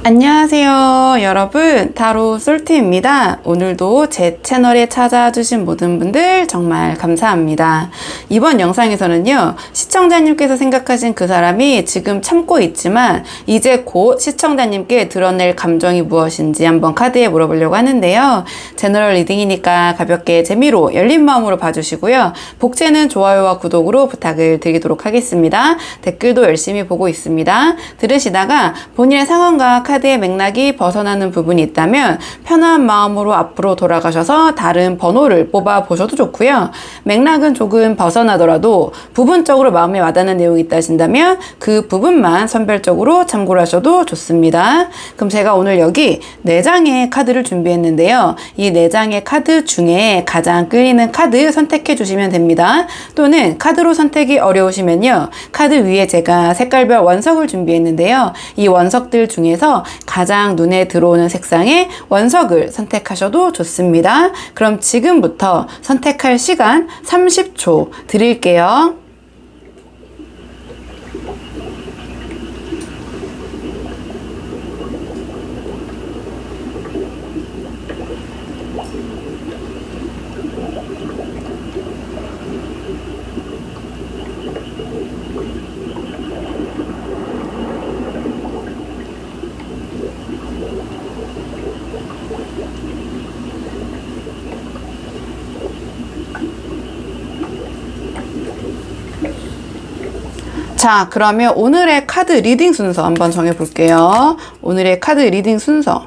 안녕하세요 여러분, 타로 솔티입니다. 오늘도 제 채널에 찾아주신 모든 분들 정말 감사합니다. 이번 영상에서는요, 시청자님께서 생각하신 그 사람이 지금 참고 있지만 이제 곧 시청자님께 드러낼 감정이 무엇인지 한번 카드에 물어보려고 하는데요. 제너럴 리딩이니까 가볍게 재미로 열린 마음으로 봐주시고요. 복제는 좋아요와 구독으로 부탁을 드리도록 하겠습니다. 댓글도 열심히 보고 있습니다. 들으시다가 본인의 상황과 카드의 맥락이 벗어나는 부분이 있다면 편한 마음으로 앞으로 돌아가셔서 다른 번호를 뽑아 보셔도 좋고요. 맥락은 조금 벗어나더라도 부분적으로 마음에 와닿는 내용이 있다 하신다면 그 부분만 선별적으로 참고를 하셔도 좋습니다. 그럼 제가 오늘 여기 4장의 카드를 준비했는데요. 이 4장의 카드 중에 가장 끌리는 카드 선택해 주시면 됩니다. 또는 카드로 선택이 어려우시면요, 카드 위에 제가 색깔별 원석을 준비했는데요. 이 원석들 중에서 가장 눈에 들어오는 색상의 원석을 선택하셔도 좋습니다. 그럼 지금부터 선택할 시간 30초 드릴게요. 자, 그러면 오늘의 카드 리딩 순서 한번 정해 볼게요. 오늘의 카드 리딩 순서.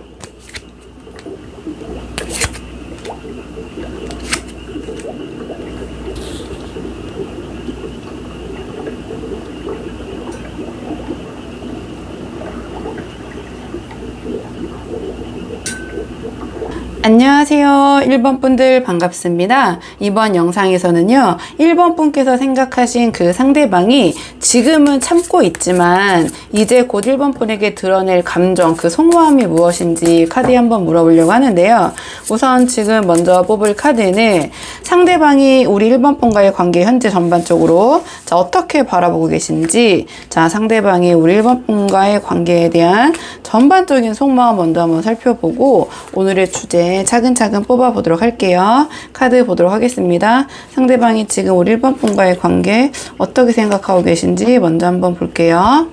안녕하세요 1번 분들 반갑습니다. 이번 영상에서는요, 1번 분께서 생각하신 그 상대방이 지금은 참고 있지만 이제 곧 1번 분에게 드러낼 감정, 그 속마음이 무엇인지 카드에 한번 물어보려고 하는데요. 우선 지금 먼저 뽑을 카드는 상대방이 우리 1번 분과의 관계 현재 전반적으로 어떻게 바라보고 계신지, 상대방이 우리 1번 분과의 관계에 대한 전반적인 속마음 먼저 한번 살펴보고 오늘의 주제 차근차근 뽑아보도록 할게요. 카드 보도록 하겠습니다. 상대방이 지금 우리 1번 분과의 관계 어떻게 생각하고 계신지 먼저 한번 볼게요.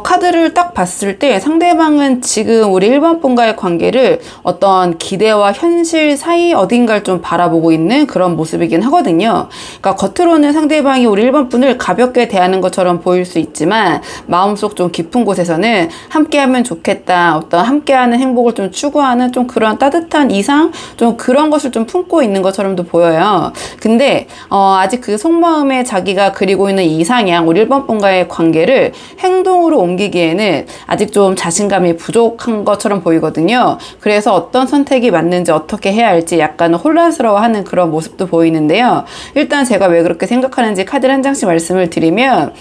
카드를 딱 봤을 때 상대방은 지금 우리 1번 분과의 관계를 어떤 기대와 현실 사이 어딘가를 좀 바라보고 있는 그런 모습이긴 하거든요. 그러니까 겉으로는 상대방이 우리 1번 분을 가볍게 대하는 것처럼 보일 수 있지만 마음속 좀 깊은 곳에서는 함께하면 좋겠다, 어떤 함께하는 행복을 좀 추구하는 좀 그런 따뜻한 이상, 좀 그런 것을 좀 품고 있는 것처럼도 보여요. 근데 아직 그 속마음에 자기가 그리고 있는 이상향, 우리 1번 분과의 관계를 행동으로 옮기기에는 아직 좀 자신감이 부족한 것처럼 보이거든요. 그래서 어떤 선택이 맞는지, 어떻게 해야 할지 약간 혼란스러워하는 그런 모습도 보이는데요. 일단 제가 왜 그렇게 생각하는지 카드를 한 장씩 말씀을 드리면,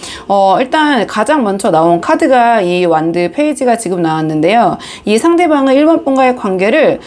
일단 가장 먼저 나온 카드가 이 완드 페이지가 지금 나왔는데요. 이 상대방은 1번 분과의 관계를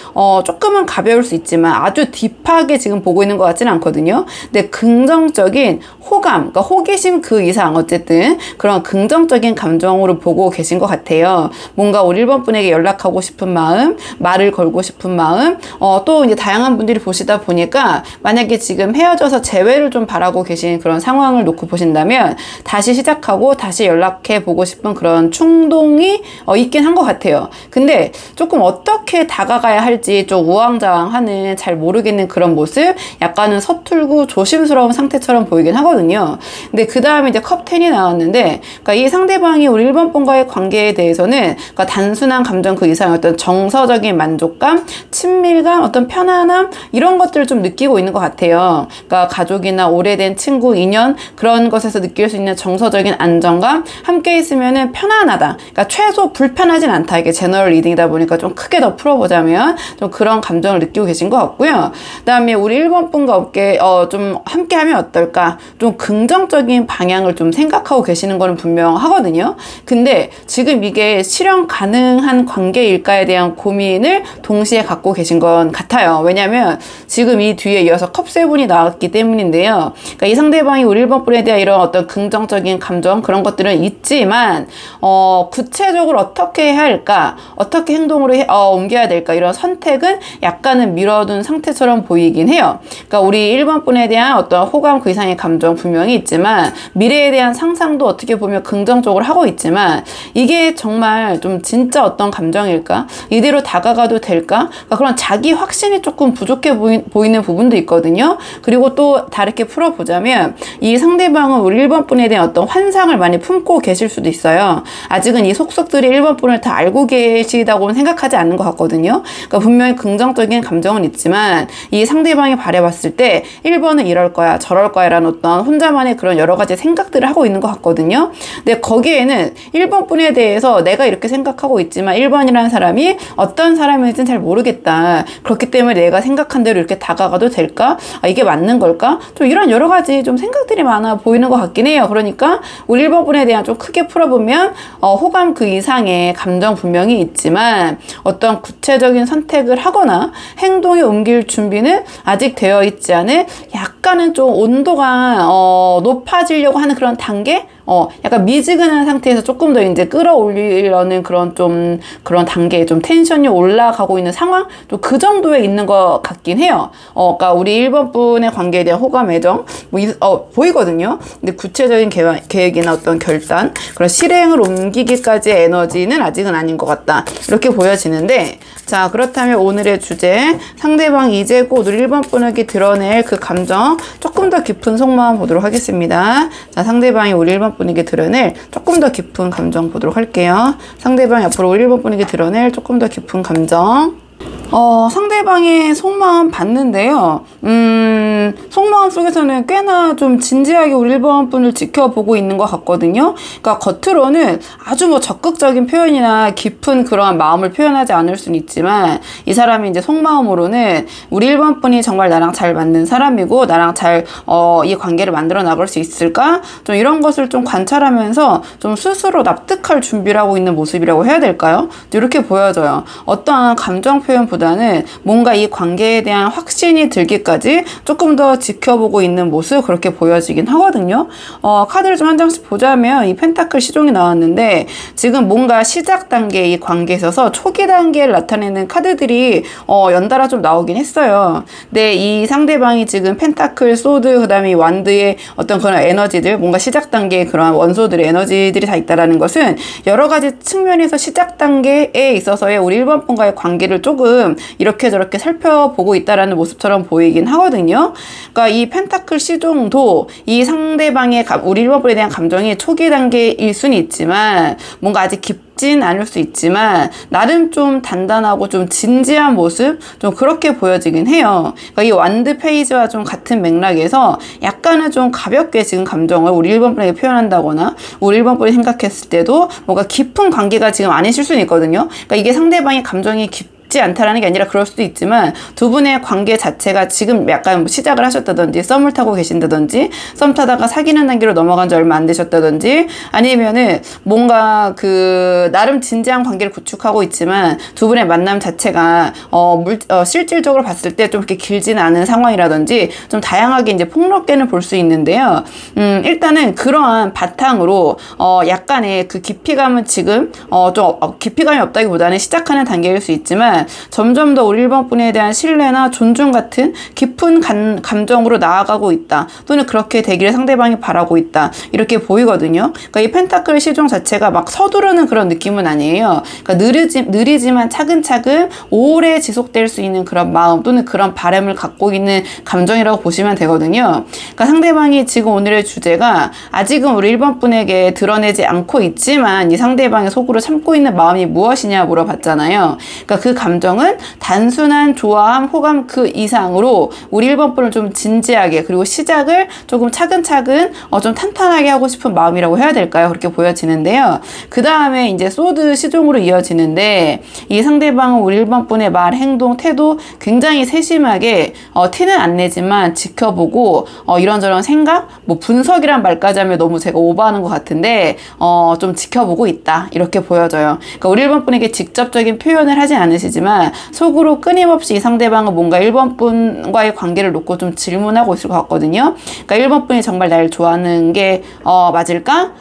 조금은 가벼울 수 있지만 아주 딥하게 지금 보고 있는 것 같지는 않거든요. 근데 긍정적인 호감, 그러니까 호기심 그 이상 어쨌든 그런 긍정적인 감정으로 보고 계신 것 같아요. 뭔가 우리 1번 분에게 연락하고 싶은 마음, 말을 걸고 싶은 마음, 또 이제 다양한 분들이 보시다 보니까 만약에 지금 헤어져서 재회를 좀 바라고 계신 그런 상황을 놓고 보신다면 다시 시작하고 다시 연락해 보고 싶은 그런 충동이 있긴 한 것 같아요. 근데 조금 어떻게 다가가야 할지 좀 우왕좌왕하는, 잘 모르겠는 그런 모습, 약간은 서툴고 조심스러운 상태처럼 보이긴 하거든요. 근데 그 다음에 이제 컵 10이 나왔는데, 그러니까 이 상대방이 우리 1번 분과의 관계에 대해서는 그러니까 단순한 감정 그 이상의 어떤 정서적인 만족감, 친밀감, 어떤 편안함, 이런 것들을 좀 느끼고 있는 것 같아요. 그러니까 가족이나 오래된 친구, 인연, 그런 것에서 느낄 수 있는 정서적인 안정감, 함께 있으면은 편안하다, 그러니까 최소 불편하진 않다. 이게 제너럴 리딩이다 보니까 좀 크게 더 풀어보자면 좀 그런 감정을 느끼고 계신 것 같고요. 그 다음에 우리 1번 분과 좀 함께 하면 어떨까, 좀 긍정적인 방향을 좀 생각하고 계시는 거는 분명하거든요. 있거든요. 근데 지금 이게 실현 가능한 관계일까에 대한 고민을 동시에 갖고 계신 건 같아요. 왜냐면 지금 이 뒤에 이어서 컵7이 나왔기 때문인데요. 그러니까 이 상대방이 우리 1번 분에 대한 이런 어떤 긍정적인 감정 그런 것들은 있지만 구체적으로 어떻게 해야 할까, 어떻게 행동으로 옮겨야 될까, 이런 선택은 약간은 미뤄둔 상태처럼 보이긴 해요. 그러니까 우리 1번 분에 대한 어떤 호감 그 이상의 감정 분명히 있지만 미래에 대한 상상도 어떻게 보면 긍정적으로 하고 있지만 이게 정말 좀 진짜 어떤 감정일까, 이대로 다가가도 될까, 그러니까 그런 자기 확신이 조금 부족해 보이는 부분도 있거든요. 그리고 또 다르게 풀어보자면 이 상대방은 우리 1번 분에 대한 어떤 환상을 많이 품고 계실 수도 있어요. 아직은 이 속속들이 1번 분을 다 알고 계시다고는 생각하지 않는 것 같거든요. 그러니까 분명히 긍정적인 감정은 있지만 이 상대방이 바라봤을 때 1번은 이럴 거야 저럴 거야 라는 어떤 혼자만의 그런 여러 가지 생각들을 하고 있는 것 같거든요. 근데 거기에는 1번 분에 대해서 내가 이렇게 생각하고 있지만 1번이라는 사람이 어떤 사람인지는 잘 모르겠다. 그렇기 때문에 내가 생각한 대로 이렇게 다가가도 될까? 이게 맞는 걸까? 좀 이런 여러 가지 좀 생각들이 많아 보이는 것 같긴 해요. 그러니까 우리 1번 분에 대한 좀 크게 풀어보면 호감 그 이상의 감정 분명히 있지만 어떤 구체적인 선택을 하거나 행동에 옮길 준비는 아직 되어 있지 않은 약간은 좀 온도가 높아지려고 하는 그런 단계? 약간 미지근한 상태에서 조금 더 이제 끌어올리려는 그런 단계에 좀 텐션이 올라가고 있는 상황? 좀 그 정도에 있는 것 같긴 해요. 그러니까 우리 1번 분의 관계에 대한 호감, 애정, 보이거든요. 근데 구체적인 계획이나 어떤 결단, 그런 실행을 옮기기까지의 에너지는 아직은 아닌 것 같다. 이렇게 보여지는데, 자, 그렇다면 오늘의 주제, 상대방이 이제 곧 우리 1번 분에게 드러낼 그 감정, 조금 더 깊은 속마음 보도록 하겠습니다. 자, 상대방이 우리 1번 분에게 드러낼 조금 더 깊은 감정 보도록 할게요. 상대방이 앞으로 우리 1번 분에게 드러낼 조금 더 깊은 감정. 상대방의 속마음 봤는데요. 속마음 속에서는 꽤나 좀 진지하게 우리 1번 분을 지켜보고 있는 것 같거든요. 그러니까 겉으로는 아주 뭐 적극적인 표현이나 깊은 그러한 마음을 표현하지 않을 수는 있지만 이 사람이 이제 속마음으로는 우리 1번 분이 정말 나랑 잘 맞는 사람이고 나랑 잘 이 관계를 만들어 나갈 수 있을까? 좀 이런 것을 좀 관찰하면서 좀 스스로 납득할 준비를 하고 있는 모습이라고 해야 될까요? 이렇게 보여져요. 어떠한 감정 표현보다는 뭔가 이 관계에 대한 확신이 들기까지 조금 더 지켜보고 있는 모습, 그렇게 보여지긴 하거든요. 카드를 좀 한 장씩 보자면 이 펜타클 시종이 나왔는데 지금 뭔가 시작 단계 이 관계에 있어서 초기 단계를 나타내는 카드들이 연달아 좀 나오긴 했어요. 근데 이 상대방이 지금 펜타클, 소드, 그 다음에 완드의 어떤 그런 에너지들, 뭔가 시작 단계의 그런 원소들의 에너지들이 다 있다라는 것은 여러 가지 측면에서 시작 단계에 있어서의 우리 1번 분과의 관계를 조금 이렇게 저렇게 살펴보고 있다라는 모습처럼 보이긴 하거든요. 그러니까 이 펜타클 시종도 이 상대방의 우리 1번 분에 대한 감정이 초기 단계일 수는 있지만 뭔가 아직 깊진 않을 수 있지만 나름 좀 단단하고 좀 진지한 모습, 좀 그렇게 보여지긴 해요. 그러니까 이 완드 페이지와 좀 같은 맥락에서 약간은 좀 가볍게 지금 감정을 우리 1번 분에게 표현한다거나 우리 1번 분이 생각했을 때도 뭔가 깊은 관계가 지금 아니실 수는 있거든요. 그러니까 이게 상대방의 감정이 깊지 않다라는 게 아니라 그럴 수도 있지만 두 분의 관계 자체가 지금 약간 시작을 하셨다든지 썸을 타고 계신다든지 썸 타다가 사귀는 단계로 넘어간 지 얼마 안 되셨다든지 아니면은 뭔가 그 나름 진지한 관계를 구축하고 있지만 두 분의 만남 자체가 실질적으로 봤을 때 좀 이렇게 길지는 않은 상황이라든지 좀 다양하게 이제 폭넓게는 볼 수 있는데요. 일단은 그러한 바탕으로 약간의 그 깊이감은 지금 좀 깊이감이 없다기보다는 시작하는 단계일 수 있지만 점점 더 우리 1번 분에 대한 신뢰나 존중 같은 깊은 감정으로 나아가고 있다. 또는 그렇게 되기를 상대방이 바라고 있다. 이렇게 보이거든요. 그러니까 이 펜타클 시종 자체가 막 서두르는 그런 느낌은 아니에요. 그러니까 느리지만 차근차근 오래 지속될 수 있는 그런 마음 또는 그런 바람을 갖고 있는 감정이라고 보시면 되거든요. 그러니까 상대방이 지금 오늘의 주제가 아직은 우리 1번 분에게 드러내지 않고 있지만 이 상대방의 속으로 참고 있는 마음이 무엇이냐 물어봤잖아요. 그러니까 그 감정은 단순한 좋아함, 호감 그 이상으로 우리 1번 분을 좀 진지하게, 그리고 시작을 조금 차근차근 좀 탄탄하게 하고 싶은 마음이라고 해야 될까요? 그렇게 보여지는데요. 그 다음에 이제 소드 시종으로 이어지는데, 이 상대방은 우리 1번 분의 말, 행동, 태도 굉장히 세심하게 티는 안 내지만 지켜보고 이런저런 생각, 뭐 분석이란 말까지 하면 너무 제가 오버하는 것 같은데 좀 지켜보고 있다, 이렇게 보여져요. 그러니까 우리 1번 분에게 직접적인 표현을 하진 않으시지만 속으로 끊임없이 이 상대방은 뭔가 1번 분과의 관계를 놓고 좀 질문하고 있을 것 같거든요. 그러니까 1번 분이 정말 날 좋아하는 게 맞을까?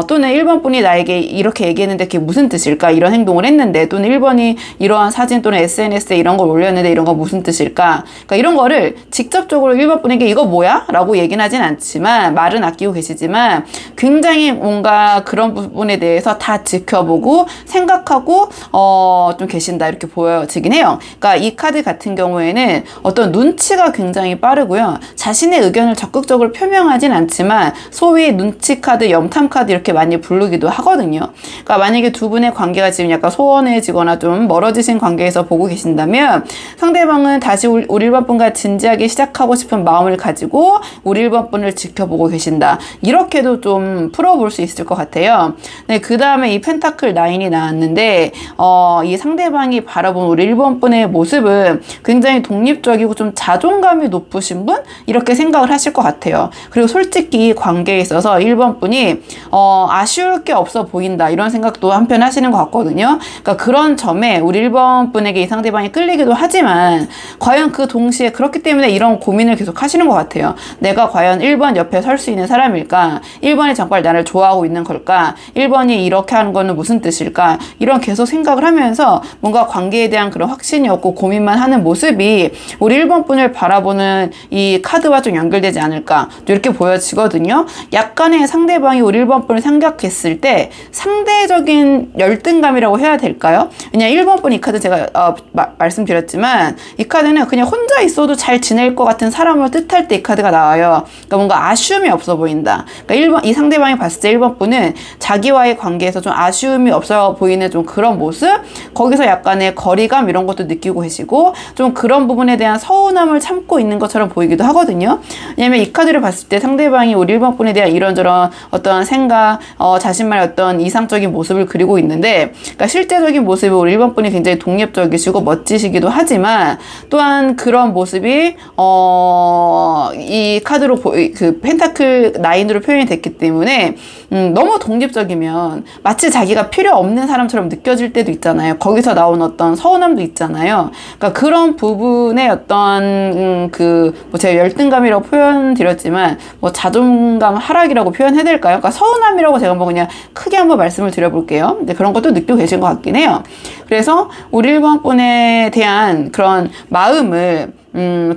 또는 1번 분이 나에게 이렇게 얘기했는데 그게 무슨 뜻일까? 이런 행동을 했는데, 또는 1번이 이러한 사진 또는 SNS에 이런 걸 올렸는데 이런 거 무슨 뜻일까? 그러니까 이런 거를 직접적으로 1번 분에게 이거 뭐야? 라고 얘기는 하진 않지만, 말은 아끼고 계시지만 굉장히 뭔가 그런 부분에 대해서 다 지켜보고 생각하고 좀 계신다, 이렇게 보여지긴 해요. 그러니까 이 카드 같은 경우에는 어떤 눈치가 굉장히 빠르고요. 자신의 의견을 적극적으로 표명하진 않지만 소위 눈치 카드, 염탐 카드 이렇게 많이 부르기도 하거든요. 그러니까 만약에 두 분의 관계가 지금 약간 소원해지거나 좀 멀어지신 관계에서 보고 계신다면, 상대방은 다시 우리 1번 분과 진지하게 시작하고 싶은 마음을 가지고 우리 1번 분을 지켜보고 계신다, 이렇게도 좀 풀어볼 수 있을 것 같아요. 네, 그 다음에 이 펜타클 9이 나왔는데 이 상대방이 바라본 우리 1번 분의 모습은 굉장히 독립적이고 좀 자존감이 높으신 분, 이렇게 생각을 하실 것 같아요. 그리고 솔직히 관계에 있어서 1번 분이 아쉬울 게 없어 보인다, 이런 생각도 한편 하시는 것 같거든요. 그러니까 그런 점에 우리 1번 분에게 이 상대방이 끌리기도 하지만, 과연 그 동시에 그렇기 때문에 이런 고민을 계속 하시는 것 같아요. 내가 과연 1번 옆에 설 수 있는 사람일까? 1번이 정말 나를 좋아하고 있는 걸까? 1번이 이렇게 하는 거는 무슨 뜻일까? 이런 계속 생각을 하면서 뭔가 관계에 대한 그런 확신이 없고 고민만 하는 모습이 우리 1번 분을 바라보는 이 카드와 좀 연결되지 않을까, 이렇게 보여지거든요. 약간의 상대방이 우리 1번 분을 생각했을 때 상대적인 열등감이라고 해야 될까요? 왜냐면 1번 분 이 카드 제가 말씀드렸지만, 이 카드는 그냥 혼자 있어도 잘 지낼 것 같은 사람을 뜻할 때 이 카드가 나와요. 그러니까 뭔가 아쉬움이 없어 보인다. 그러니까 이 상대방이 봤을 때 1번 분은 자기와의 관계에서 좀 아쉬움이 없어 보이는 좀 그런 모습, 거기서 약간의 거리감 이런 것도 느끼고 계시고, 좀 그런 부분에 대한 서운함을 참고 있는 것처럼 보이기도 하거든요. 왜냐면 이 카드를 봤을 때 상대방이 우리 1번 분에 대한 이런저런 어떤 생각, 자신만의 어떤 이상적인 모습을 그리고 있는데, 그러니까 실제적인 모습이 우리 1번 분이 굉장히 독립적이시고 멋지시기도 하지만, 또한 그런 모습이 이 카드로 그 펜타클 9으로 표현이 됐기 때문에 너무 독립적이면 마치 자기가 필요 없는 사람처럼 느껴질 때도 있잖아요. 거기서 나온 어떤 서운함도 있잖아요. 그러니까 그런 부분의 어떤 뭐 제가 열등감이라고 표현드렸지만 뭐 자존감 하락이라고 표현해야 될까요? 그러니까 서운함이라고 제가 뭐 그냥 크게 한번 말씀을 드려볼게요. 근데 그런 것도 느끼고 계신 것 같긴 해요. 그래서 우리 1번 분에 대한 그런 마음을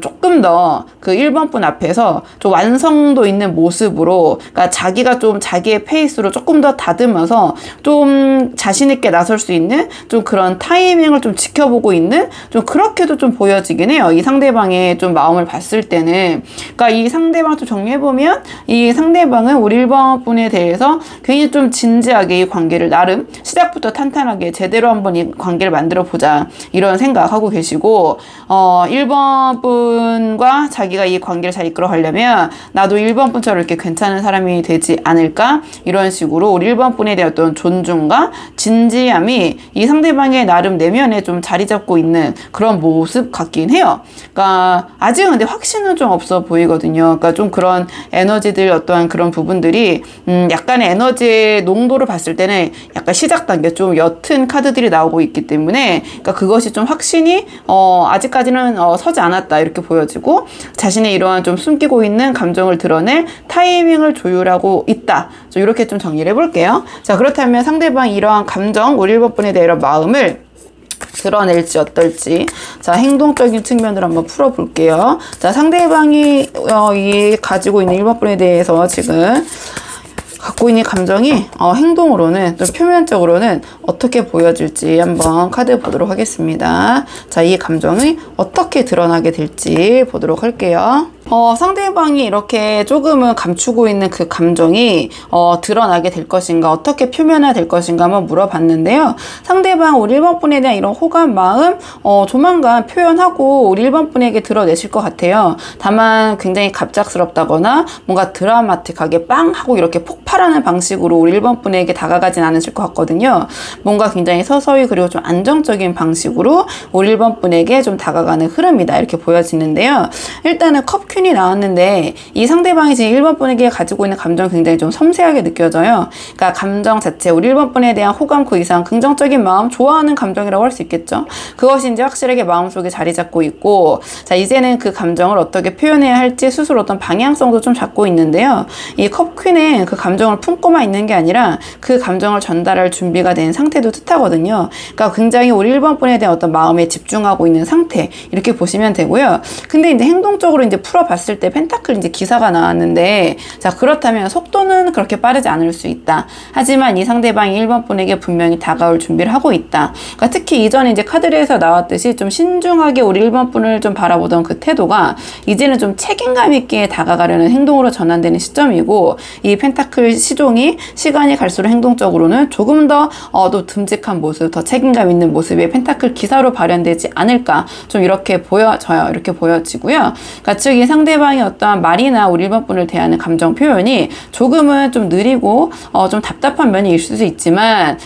조금 더 그 1번 분 앞에서 좀 완성도 있는 모습으로, 그러니까 자기가 좀 자기의 페이스로 조금 더 다듬어서 좀 자신있게 나설 수 있는 좀 그런 타이밍을 좀 지켜보고 있는, 좀 그렇게도 좀 보여지긴 해요. 이 상대방의 좀 마음을 봤을 때는. 그러니까 이 상대방 좀 정리해보면, 이 상대방은 우리 1번 분에 대해서 굉장히 좀 진지하게 이 관계를 나름 시작부터 탄탄하게 제대로 한번 이 관계를 만들어 보자, 이런 생각하고 계시고, 1번 분과 자기가 이 관계를 잘 이끌어 가려면 나도 1번 분처럼 이렇게 괜찮은 사람이 되지 않을까, 이런 식으로 우리 1번 분에 대한 어떤 존중과 진지함이 이 상대방의 나름 내면에 좀 자리 잡고 있는 그런 모습 같긴 해요. 그러니까 아직은 근데 확신은 좀 없어 보이거든요. 그러니까 좀 그런 에너지들, 어떠한 그런 부분들이 약간의 에너지의 농도를 봤을 때는 약간 시작 단계 좀 옅은 카드들이 나오고 있기 때문에, 그러니까 그것이 좀 확신이 아직까지는 서지 않았다, 이렇게 보여지고, 자신의 이러한 좀 숨기고 있는 감정을 드러낼 타이밍을 조율하고 있다, 이렇게 좀 정리를 해볼게요. 자, 그렇다면 상대방 이러한 감정, 우리 1번 분에 대한 이런 마음을 드러낼지 어떨지, 자, 행동적인 측면으로 한번 풀어볼게요. 자, 상대방이 이 가지고 있는 1번 분에 대해서 지금 갖고 있는 감정이 행동으로는, 좀 표면적으로는 어떻게 보여질지 한번 카드 보도록 하겠습니다. 자, 이 감정이 어떻게 드러나게 될지 보도록 할게요. 상대방이 이렇게 조금은 감추고 있는 그 감정이 드러나게 될 것인가, 어떻게 표면화될 것인가 한번 물어봤는데요. 상대방 우리 1번 분에 대한 이런 호감, 마음 조만간 표현하고 우리 1번 분에게 드러내실 것 같아요. 다만 굉장히 갑작스럽다거나 뭔가 드라마틱하게 빵 하고 이렇게 폭발하는 방식으로 우리 1번 분에게 다가가진 않으실 것 같거든요. 뭔가 굉장히 서서히 그리고 좀 안정적인 방식으로 우리 1번 분에게 좀 다가가는 흐름이다, 이렇게 보여지는데요. 일단은 컵 퀸이 나왔는데 이 상대방이 지금 1번 분에게 가지고 있는 감정이 굉장히 좀 섬세하게 느껴져요. 그러니까 감정 자체, 우리 1번 분에 대한 호감, 그 이상 긍정적인 마음, 좋아하는 감정이라고 할 수 있겠죠. 그것이 이제 확실하게 마음속에 자리 잡고 있고, 자, 이제는 그 감정을 어떻게 표현해야 할지 스스로 어떤 방향성도 좀 잡고 있는데요. 이 컵 퀸은 그 감정을 품고만 있는 게 아니라 그 감정을 전달할 준비가 된 상태도 뜻하거든요. 그러니까 굉장히 우리 1번 분에 대한 어떤 마음에 집중하고 있는 상태, 이렇게 보시면 되고요. 근데 이제 행동적으로 이제 풀어봤을 때 펜타클 이제 기사가 나왔는데, 자, 그렇다면 속도는 그렇게 빠르지 않을 수 있다. 하지만 이 상대방이 1번 분에게 분명히 다가올 준비를 하고 있다. 그러니까 특히 이전에 이제 카드에서 나왔듯이 좀 신중하게 우리 1번 분을 좀 바라보던 그 태도가 이제는 좀 책임감 있게 다가가려는 행동으로 전환되는 시점이고, 이 펜타클 시종이 시간이 갈수록 행동적으로는 조금 더 또 듬직한 모습, 더 책임감 있는 모습의 펜타클 기사로 발현되지 않을까, 좀 이렇게 보여져요. 이렇게 보여지고요. 그러니까 즉 이 상대방이 어떠한 말이나 우리 1번 분을 대하는 감정 표현이 조금은 좀 느리고 좀 답답한 면이 있을 수 있지만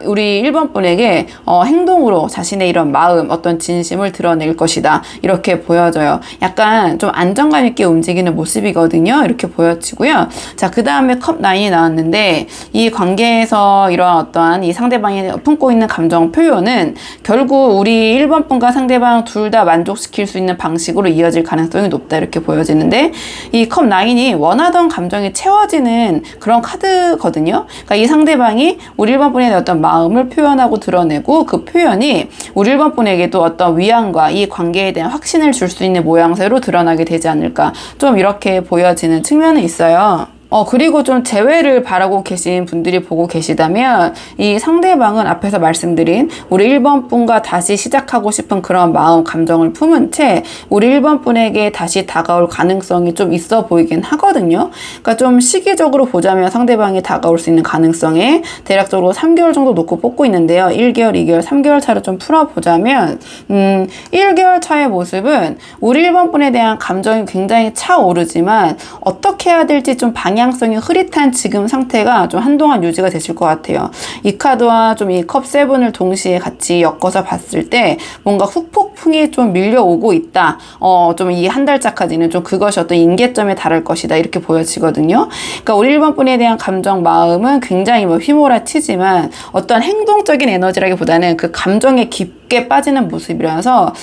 우리 1번 분에게 행동으로 자신의 이런 마음, 어떤 진심을 드러낼 것이다, 이렇게 보여져요. 약간 좀 안정감 있게 움직이는 모습이거든요. 이렇게 보여지고요. 자, 그 다음에 컵 9이 나왔는데, 이 관계에서 이러한 어떠한 이 상대방이 품고 있는 감정 표현은 결국 우리 1번 분과 상대방 둘 다 만족시킬 수 있는 방식으로 이어질 가능성이 높다, 이렇게 보여지는데, 이 컵 9이 원하던 감정이 채워지는 그런 카드거든요. 그러니까 이 상대방이 우리 1번 분에 대한 어떤 마음을 표현하고 드러내고, 그 표현이 우리 1번 분에게도 어떤 위안과 이 관계에 대한 확신을 줄 수 있는 모양새로 드러나게 되지 않을까, 좀 이렇게 보여지는 측면은 있어요. 그리고 좀 재회를 바라고 계신 분들이 보고 계시다면, 이 상대방은 앞에서 말씀드린 우리 1번 분과 다시 시작하고 싶은 그런 마음, 감정을 품은 채 우리 1번 분에게 다시 다가올 가능성이 좀 있어 보이긴 하거든요. 그러니까 좀 시기적으로 보자면 상대방이 다가올 수 있는 가능성에 대략적으로 3개월 정도 놓고 뽑고 있는데요. 1개월, 2개월, 3개월 차로 좀 풀어보자면 1개월 차의 모습은 우리 1번 분에 대한 감정이 굉장히 차오르지만 어떻게 해야 될지 좀 방향성이 흐릿한 지금 상태가 좀 한동안 유지가 되실 것 같아요. 이 카드와 좀 이 컵 7을 동시에 같이 엮어서 봤을 때 뭔가 후폭풍이 좀 밀려오고 있다. 좀 이 한 달차까지는 좀 그것이 어떤 임계점에 달할 것이다, 이렇게 보여지거든요. 그러니까 우리 1번 분에 대한 감정, 마음은 굉장히 뭐 휘몰아치지만 어떤 행동적인 에너지라기보다는 그 감정에 깊게 빠지는 모습이라서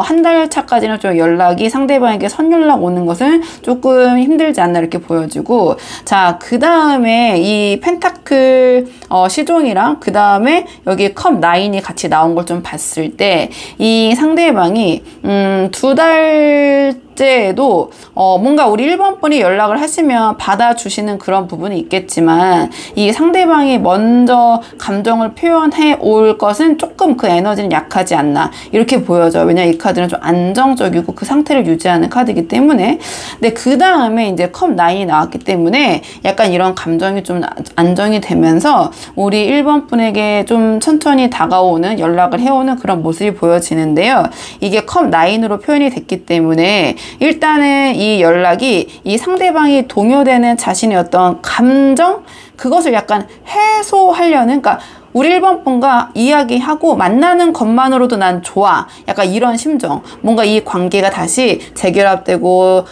한 달 차까지는 좀 연락이 상대방에게 선연락 오는 것은 조금 힘들지 않나, 이렇게 보여지고, 자, 그 다음에 이 펜타클 시종이랑 그 다음에 여기 컵 9이 같이 나온 걸 좀 봤을 때 이 상대방이 2달째에도 뭔가 우리 1번 분이 연락을 하시면 받아주시는 그런 부분이 있겠지만, 이 상대방이 먼저 감정을 표현해 올 것은 조금 그 에너지는 약하지 않나, 이렇게 보여져요. 왜냐면 이 카드는 좀 안정적이고 그 상태를 유지하는 카드이기 때문에. 근데 그 다음에 이제 컵 9이 나왔기 때문에 약간 이런 감정이 좀 안정이 되면서 우리 1번 분에게 좀 천천히 다가오는, 연락을 해오는 그런 모습이 보여지는데요. 이게 컵 9으로 표현이 됐기 때문에 일단은 이 연락이 이 상대방이 동요되는 자신의 어떤 감정, 그것을 약간 해소하려는, 그러니까 우리 1번 분과 이야기하고 만나는 것만으로도 난 좋아, 약간 이런 심정, 뭔가 이 관계가 다시 재결합되고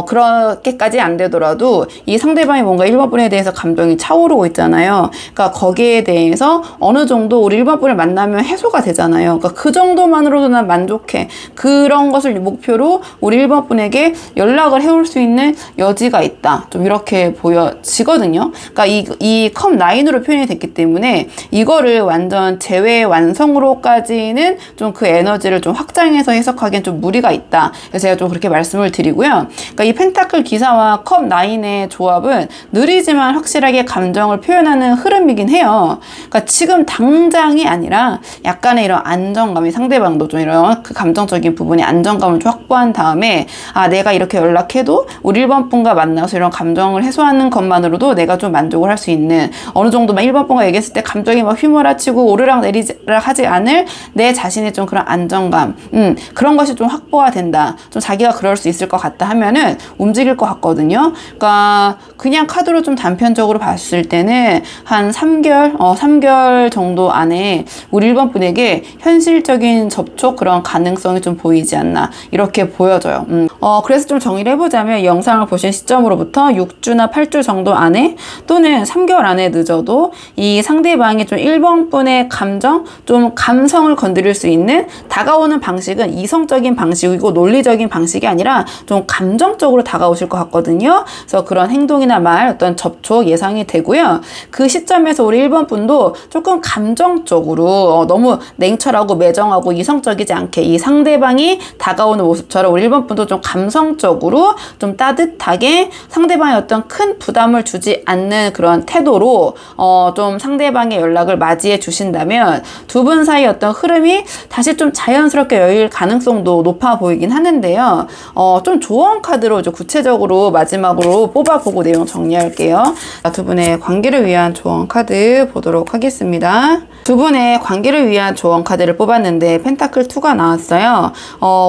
그렇게까지 안 되더라도 이 상대방이 뭔가 1번 분에 대해서 감정이 차오르고 있잖아요. 그러니까 거기에 대해서 어느 정도 우리 1번 분을 만나면 해소가 되잖아요. 그러니까 그 정도만으로도 난 만족해, 그런 것을 목표로 우리 1번 분에게 연락을 해올 수 있는 여지가 있다, 좀 이렇게 보여지거든요. 그러니까 이 컵 9으로 표현이 됐기 때문에 이거 그거를 완전 제외 완성으로까지는 좀 그 에너지를 좀 확장해서 해석하기엔 좀 무리가 있다. 그래서 제가 좀 그렇게 말씀을 드리고요. 그러니까 이 펜타클 기사와 컵 9의 조합은 느리지만 확실하게 감정을 표현하는 흐름이긴 해요. 그러니까 지금 당장이 아니라 약간의 이런 안정감이, 상대방도 좀 이런 그 감정적인 부분에 안정감을 좀 확보한 다음에, 아, 내가 이렇게 연락해도 우리 1번 분과 만나서 이런 감정을 해소하는 것만으로도 내가 좀 만족을 할 수 있는, 어느 정도 막 1번 분과 얘기했을 때 감정이 막 휘몰아치고 오르락 내리락 하지 않을 내 자신의 좀 그런 안정감, 그런 것이 좀 확보가 된다. 좀 자기가 그럴 수 있을 것 같다 하면은 움직일 것 같거든요. 그러니까 그냥 카드로 좀 단편적으로 봤을 때는 한 3개월 정도 안에 우리 1번 분에게 현실적인 접촉, 그런 가능성이 좀 보이지 않나, 이렇게 보여져요. 그래서 좀 정리를 해보자면, 이 영상을 보신 시점으로부터 6주나 8주 정도 안에, 또는 3개월 안에 늦어도 이 상대방이 좀 1번 분의 감정, 좀 감성을 건드릴 수 있는, 다가오는 방식은 이성적인 방식이고 논리적인 방식이 아니라 좀 감정적으로 다가오실 것 같거든요. 그래서 그런 행동이나 말, 어떤 접촉 예상이 되고요. 그 시점에서 우리 1번 분도 조금 감정적으로 너무 냉철하고 매정하고 이성적이지 않게, 이 상대방이 다가오는 모습처럼 우리 1번 분도 좀 감성적으로 좀 따뜻하게 상대방의 어떤 큰 부담을 주지 않는 그런 태도로 좀 상대방의 연락을 맞이해 주신다면, 두 분 사이 어떤 흐름이 다시 좀 자연스럽게 열릴 가능성도 높아 보이긴 하는데요. 좀 조언 카드로 이제 구체적으로 마지막으로 뽑아보고 내용 정리할게요. 두 분의 관계를 위한 조언 카드 보도록 하겠습니다. 두 분의 관계를 위한 조언 카드를 뽑았는데 펜타클 2가 나왔어요.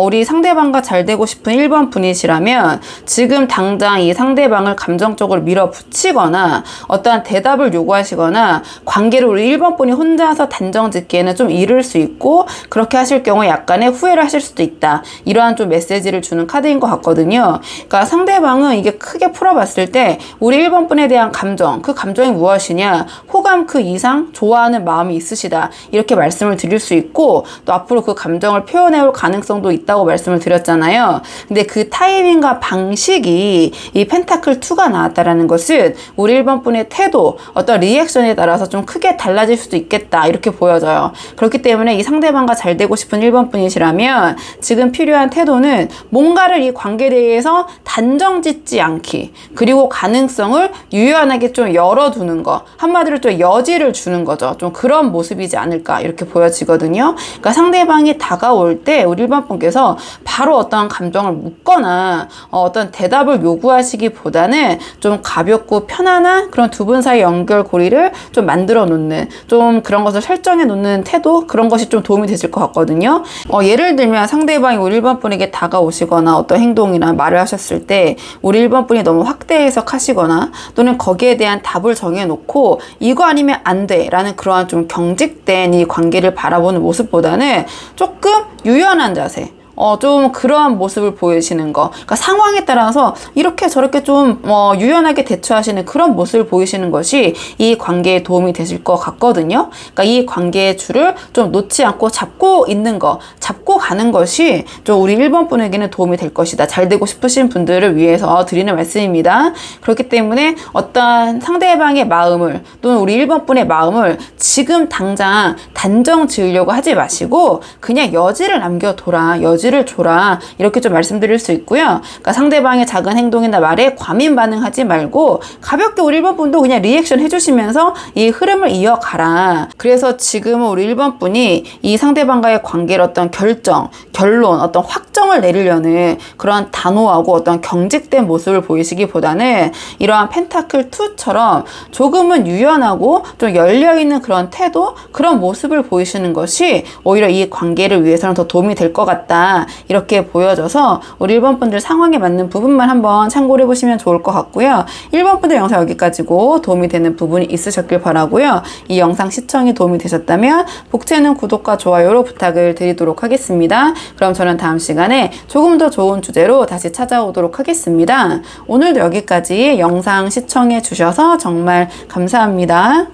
우리 상대방과 잘 되고 싶은 1번 분이시라면 지금 당장 이 상대방을 감정적으로 밀어붙이거나 어떠한 대답을 요구하시거나 관계를 우리 1번 분이 혼자서 단정 짓기에는 좀 이를 수 있고, 그렇게 하실 경우에 약간의 후회를 하실 수도 있다. 이러한 좀 메시지를 주는 카드인 것 같거든요. 그러니까 상대방은 이게 크게 풀어봤을 때 우리 1번 분에 대한 감정, 그 감정이 무엇이냐, 호감 그 이상 좋아하는 마음이 있으시다, 이렇게 말씀을 드릴 수 있고, 또 앞으로 그 감정을 표현해올 가능성도 있다고 말씀을 드렸잖아요. 근데 그 타이밍과 방식이 이 펜타클 2가 나왔다라는 것은 우리 1번 분의 태도, 어떤 리액션에 따라서 좀 크게 달라질 수도 있겠다, 이렇게 보여져요. 그렇기 때문에 이 상대방과 잘 되고 싶은 1번 분이시라면 지금 필요한 태도는 뭔가를 이 관계에 대해서 단정 짓지 않기, 그리고 가능성을 유연하게 좀 열어두는 거, 한마디로 좀 여지를 주는 거죠. 좀 그런 모습이지 않을까, 이렇게 보여지거든요. 그러니까 상대방이 다가올 때 우리 1번 분께서 바로 어떤 감정을 묻거나 어떤 대답을 요구하시기보다는 좀 가볍고 편안한 그런 두 분 사이 연결고리를 좀 만들어 놓는, 좀 그런 것을 설정해 놓는 태도, 그런 것이 좀 도움이 되실 것 같거든요. 예를 들면 상대방이 우리 1번 분에게 다가오시거나 어떤 행동이나 말을 하셨을 때 우리 1번 분이 너무 확대 해석하시거나, 또는 거기에 대한 답을 정해놓고 이거 아니면 안 돼 라는 그러한 좀 경직된 이 관계를 바라보는 모습보다는 조금 유연한 자세, 좀 그러한 모습을 보이시는 거, 그러니까 상황에 따라서 이렇게 저렇게 좀 유연하게 대처하시는 그런 모습을 보이시는 것이 이 관계에 도움이 되실 것 같거든요. 그러니까 이 관계의 줄을 좀 놓지 않고 잡고 있는 거, 잡고 가는 것이 좀 우리 1번 분에게는 도움이 될 것이다. 잘 되고 싶으신 분들을 위해서 드리는 말씀입니다. 그렇기 때문에 어떤 상대방의 마음을, 또는 우리 1번 분의 마음을 지금 당장 단정 지으려고 하지 마시고 그냥 여지를 남겨둬라, 여지를 줘라, 이렇게 좀 말씀드릴 수 있고요. 그러니까 상대방의 작은 행동이나 말에 과민 반응하지 말고 가볍게 우리 1번 분도 그냥 리액션 해주시면서 이 흐름을 이어가라. 그래서 지금은 우리 1번 분이 이 상대방과의 관계를 어떤 결정, 결론, 어떤 확정을 내리려는 그런 단호하고 어떤 경직된 모습을 보이시기보다는 이러한 펜타클 2처럼 조금은 유연하고 좀 열려있는 그런 태도, 그런 모습을 보이시는 것이 오히려 이 관계를 위해서는 더 도움이 될 것 같다, 이렇게 보여져서 우리 1번 분들 상황에 맞는 부분만 한번 참고를 해보시면 좋을 것 같고요. 1번 분들 영상 여기까지고 도움이 되는 부분이 있으셨길 바라고요. 이 영상 시청이 도움이 되셨다면 복채는 구독과 좋아요로 부탁을 드리도록 하겠습니다. 그럼 저는 다음 시간에 조금 더 좋은 주제로 다시 찾아오도록 하겠습니다. 오늘도 여기까지 영상 시청해 주셔서 정말 감사합니다.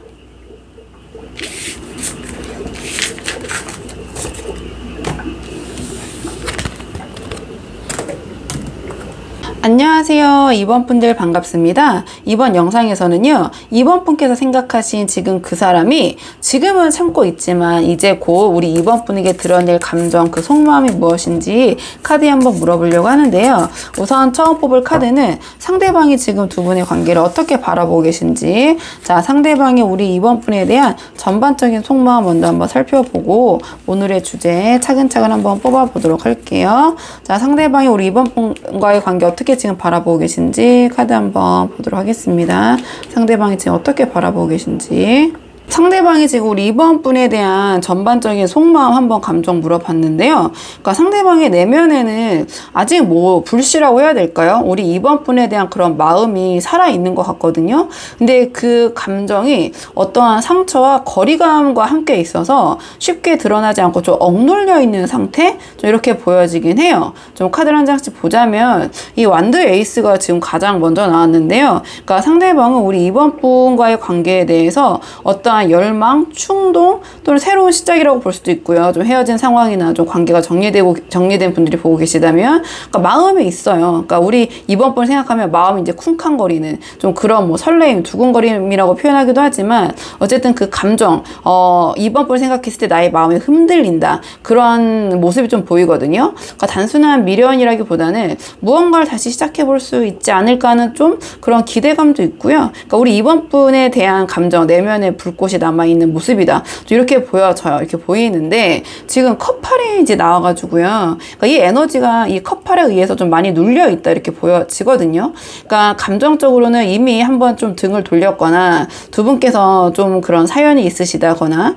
안녕하세요. 2번 분들 반갑습니다. 이번 영상에서는요, 2번 분께서 생각하신 지금 그 사람이 지금은 참고 있지만 이제 곧 우리 2번 분에게 드러낼 감정, 그 속마음이 무엇인지 카드에 한번 물어보려고 하는데요. 우선 처음 뽑을 카드는 상대방이 지금 두 분의 관계를 어떻게 바라보고 계신지, 자, 상대방이 우리 2번 분에 대한 전반적인 속마음 먼저 한번 살펴보고 오늘의 주제 차근차근 한번 뽑아보도록 할게요. 자, 상대방이 우리 2번 분과의 관계 어떻게 지금 바라보고 계신지 카드 한번 보도록 하겠습니다. 상대방이 지금 어떻게 바라보고 계신지. 상대방이 지금 우리 2번 분에 대한 전반적인 속마음 한번 감정 물어봤는데요. 그러니까 상대방의 내면에는 아직 뭐 불씨라고 해야 될까요? 우리 2번 분에 대한 그런 마음이 살아있는 것 같거든요. 근데 그 감정이 어떠한 상처와 거리감과 함께 있어서 쉽게 드러나지 않고 좀 억눌려 있는 상태? 좀 이렇게 보여지긴 해요. 좀 카드를 한 장씩 보자면 이 완드 에이스가 지금 가장 먼저 나왔는데요. 그러니까 상대방은 우리 2번 분과의 관계에 대해서 어떠한 열망, 충동 또는 새로운 시작이라고 볼 수도 있고요. 좀 헤어진 상황이나 좀 관계가 정리된 분들이 보고 계시다면, 그러니까 마음에 있어요. 그러니까 우리 2번 분을 생각하면 마음이 이제 쿵쾅거리는 좀 그런 뭐 설레임, 두근거림이라고 표현하기도 하지만 어쨌든 그 감정, 2번 분을 생각했을 때 나의 마음이 흔들린다. 그런 모습이 좀 보이거든요. 그러니까 단순한 미련이라기보다는 무언가를 다시 시작해 볼 수 있지 않을까 하는 좀 그런 기대감도 있고요. 그러니까 우리 2번 분에 대한 감정, 내면의 불꽃이 남아있는 모습이다. 이렇게 보여져요. 이렇게 보이는데 지금 컵팔이 이제 나와가지고요. 그러니까 이 에너지가 이 컵팔에 의해서 좀 많이 눌려있다. 이렇게 보여지거든요. 그러니까 감정적으로는 이미 한번 좀 등을 돌렸거나 두 분께서 좀 그런 사연이 있으시다거나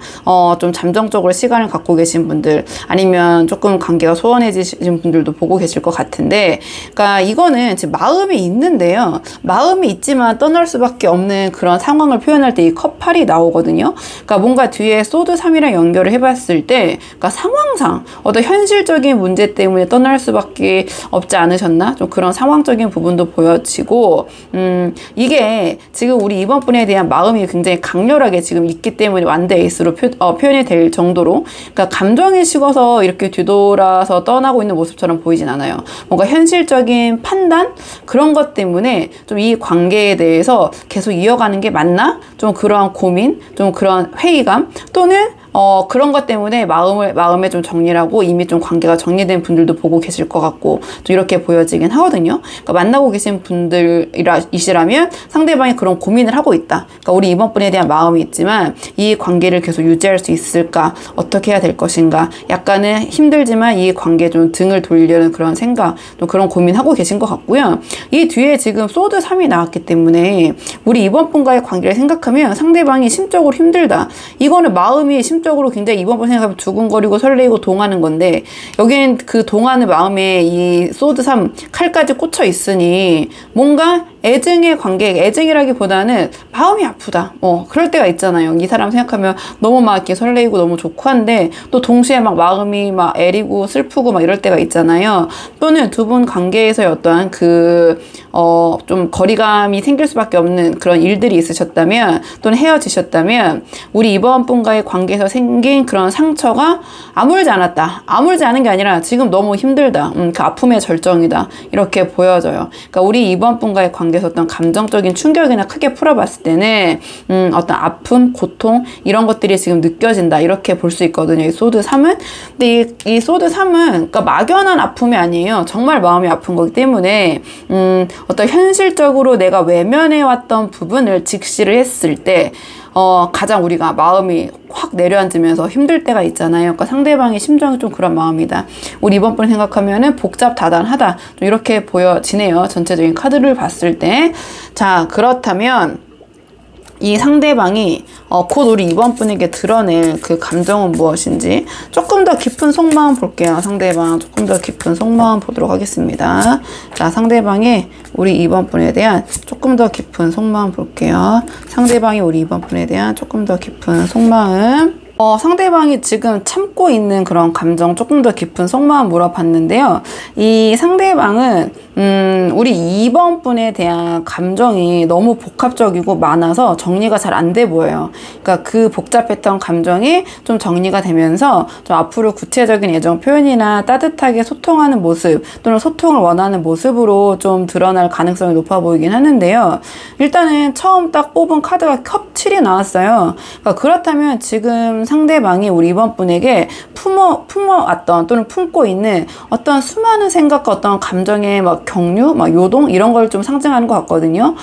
좀 잠정적으로 시간을 갖고 계신 분들 아니면 조금 관계가 소원해지신 분들도 보고 계실 것 같은데, 그러니까 이거는 지금 마음이 있는데요. 마음이 있지만 떠날 수밖에 없는 그런 상황을 표현할 때 이 컵팔이 나오거든요. 그러니까 뭔가 뒤에 소드 3이랑 연결을 해봤을 때, 그러니까 상황상 어떤 현실적인 문제 때문에 떠날 수밖에 없지 않으셨나? 좀 그런 상황적인 부분도 보여지고, 이게 지금 우리 2번 분에 대한 마음이 굉장히 강렬하게 지금 있기 때문에 완드 에이스로 표현이 될 정도로, 그러니까 감정이 식어서 이렇게 뒤돌아서 떠나고 있는 모습처럼 보이진 않아요. 뭔가 현실적인 판단? 그런 것 때문에 좀 이 관계에 대해서 계속 이어가는 게 맞나? 좀 그런 고민, 좀 그런 회의감 또는 그런 것 때문에 마음에 좀 정리를 하고 이미 좀 관계가 정리된 분들도 보고 계실 것 같고 좀 이렇게 보여지긴 하거든요. 그러니까 만나고 계신 분들이시라면 상대방이 그런 고민을 하고 있다. 그러니까 우리 2번 분에 대한 마음이 있지만 이 관계를 계속 유지할 수 있을까? 어떻게 해야 될 것인가? 약간은 힘들지만 이 관계에 좀 등을 돌리려는 그런 생각, 좀 그런 고민하고 계신 것 같고요. 이 뒤에 지금 소드 3이 나왔기 때문에 우리 2번 분과의 관계를 생각하면 상대방이 심적으로 힘들다. 이거는 마음이 심적으로 굉장히 2번 분 생각하면 두근거리고 설레이고 동하는 건데, 여기는 그 동하는 마음에 이 소드 3 칼까지 꽂혀 있으니 뭔가 애증의 관계, 애증이라기보다는 마음이 아프다. 그럴 때가 있잖아요. 이 사람 생각하면 너무 막 이렇게 설레이고 너무 좋고 한데 또 동시에 막 마음이 막 애리고 슬프고 막 이럴 때가 있잖아요. 또는 두 분 관계에서의 어떠한 좀 거리감이 생길 수밖에 없는 그런 일들이 있으셨다면 또는 헤어지셨다면 우리 2번 분과의 관계에서 생긴 그런 상처가 아물지 않았다. 아물지 않은 게 아니라 지금 너무 힘들다. 그 아픔의 절정이다. 이렇게 보여져요. 그러니까 우리 2번 분과의 관계에서 어떤 감정적인 충격이나 크게 풀어봤을 때는 어떤 아픔, 고통 이런 것들이 지금 느껴진다. 이렇게 볼 수 있거든요. 이 소드 3은. 근데 이 소드 3은 그러니까 막연한 아픔이 아니에요. 정말 마음이 아픈 거기 때문에 어떤 현실적으로 내가 외면해왔던 부분을 직시를 했을 때 가장 우리가 마음이 확 내려앉으면서 힘들 때가 있잖아요. 그러니까 상대방의 심정이 좀 그런 마음이다. 우리 2번 분 생각하면은 복잡다단하다. 좀 이렇게 보여지네요. 전체적인 카드를 봤을 때. 자, 그렇다면 이 상대방이 곧 우리 2번 분에게 드러낼 그 감정은 무엇인지 조금 더 깊은 속마음 볼게요. 상대방 조금 더 깊은 속마음 보도록 하겠습니다. 자, 상대방의 우리 2번 분에 대한 조금 더 깊은 속마음 볼게요. 상대방이 우리 2번 분에 대한 조금 더 깊은 속마음. 상대방이 지금 참고 있는 그런 감정, 조금 더 깊은 속마음 물어봤는데요. 이 상대방은 우리 2번 분에 대한 감정이 너무 복합적이고 많아서 정리가 잘 안 돼 보여요. 그러니까 그 복잡했던 감정이 좀 정리가 되면서 좀 앞으로 구체적인 애정 표현이나 따뜻하게 소통하는 모습 또는 소통을 원하는 모습으로 좀 드러날 가능성이 높아 보이긴 하는데요. 일단은 처음 딱 뽑은 카드가 컵 7이 나왔어요. 그러니까 그렇다면 지금 상대방이 우리 이번 분에게 품어왔던 또는 품고 있는 어떤 수많은 생각과 어떤 감정의 막 경류, 막 요동 이런 걸 좀 상징하는 것 같거든요.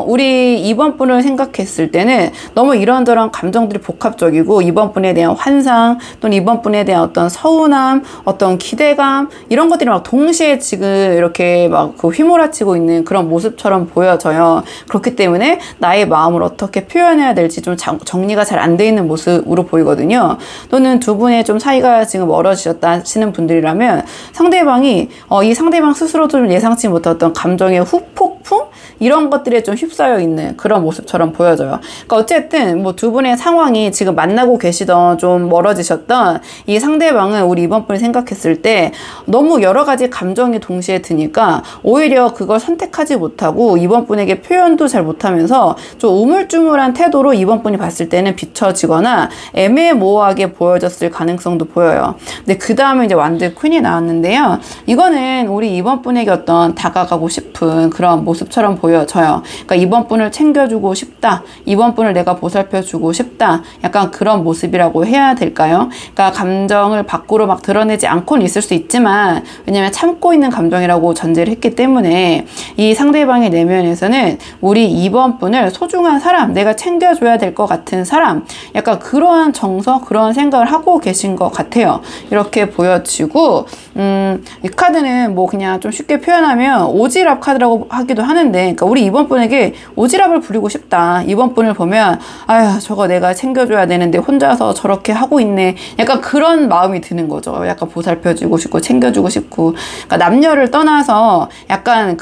우리 이번 분을 생각했을 때는 너무 이런저런 감정들이 복합적이고 이번 분에 대한 환상 또는 이번 분에 대한 어떤 서운함, 어떤 기대감 이런 것들이 막 동시에 지금 이렇게 막 그 휘몰아치고 있는 그런 모습처럼 보여져요. 그렇기 때문에 나의 마음을 어떻게 표현해야 될지 좀 정리가 잘 안 돼 있는 모습으로 보이거든요. 또는 두 분의 좀 사이가 지금 멀어지셨다 하시는 분들이라면 상대방이 이 상대방 스스로 좀 예상치 못했던 감정의 후폭풍 이런 것들에 좀 휩싸여 있는 그런 모습처럼 보여져요. 그러니까 어쨌든 뭐 두 분의 상황이 지금 만나고 계시던 좀 멀어지셨던 이 상대방은 우리 이번 분이 생각했을 때 너무 여러 가지 감정이 동시에 드니까 오히려 그걸 선택하지 못하고 이번 분에게 표현도 잘 못하면서 좀 우물쭈물한 태도로 이번 분이 봤을 때는 비춰지거나 애매모호하게 보여졌을 가능성도 보여요. 근데 그 다음에 이제 완드 퀸이 나왔는데요. 이거는 우리 이번 분에게 어떤 다가가고 싶은 그런 모습처럼 보여져요. 그러니까 이번 분을 챙겨주고 싶다. 이번 분을 내가 보살펴주고 싶다. 약간 그런 모습이라고 해야 될까요? 그러니까 감정을 밖으로 막 드러내지 않고는 있을 수 있지만 왜냐면 참고 있는 감정이라고 전제를 했기 때문에 이 상대방의 내면에서는 우리 이번 분을 소중한 사람, 내가 챙겨줘야 될 것 같은 사람, 약간 그러한 정서, 그런 생각을 하고 계신 것 같아요. 이렇게 보여지고 이 카드는 뭐 그냥 좀 쉽게 표현하면 오지랖 카드라고 하기도 하는데 그러니까 우리 이번 분에게 오지랖을 부리고 싶다. 이번 분을 보면 아휴 저거 내가 챙겨줘야 되는데 혼자서 저렇게 하고 있네. 약간 그런 마음이 드는 거죠. 약간 보살펴주고 싶고 챙겨주고 싶고 그러니까 남녀를 떠나서 약간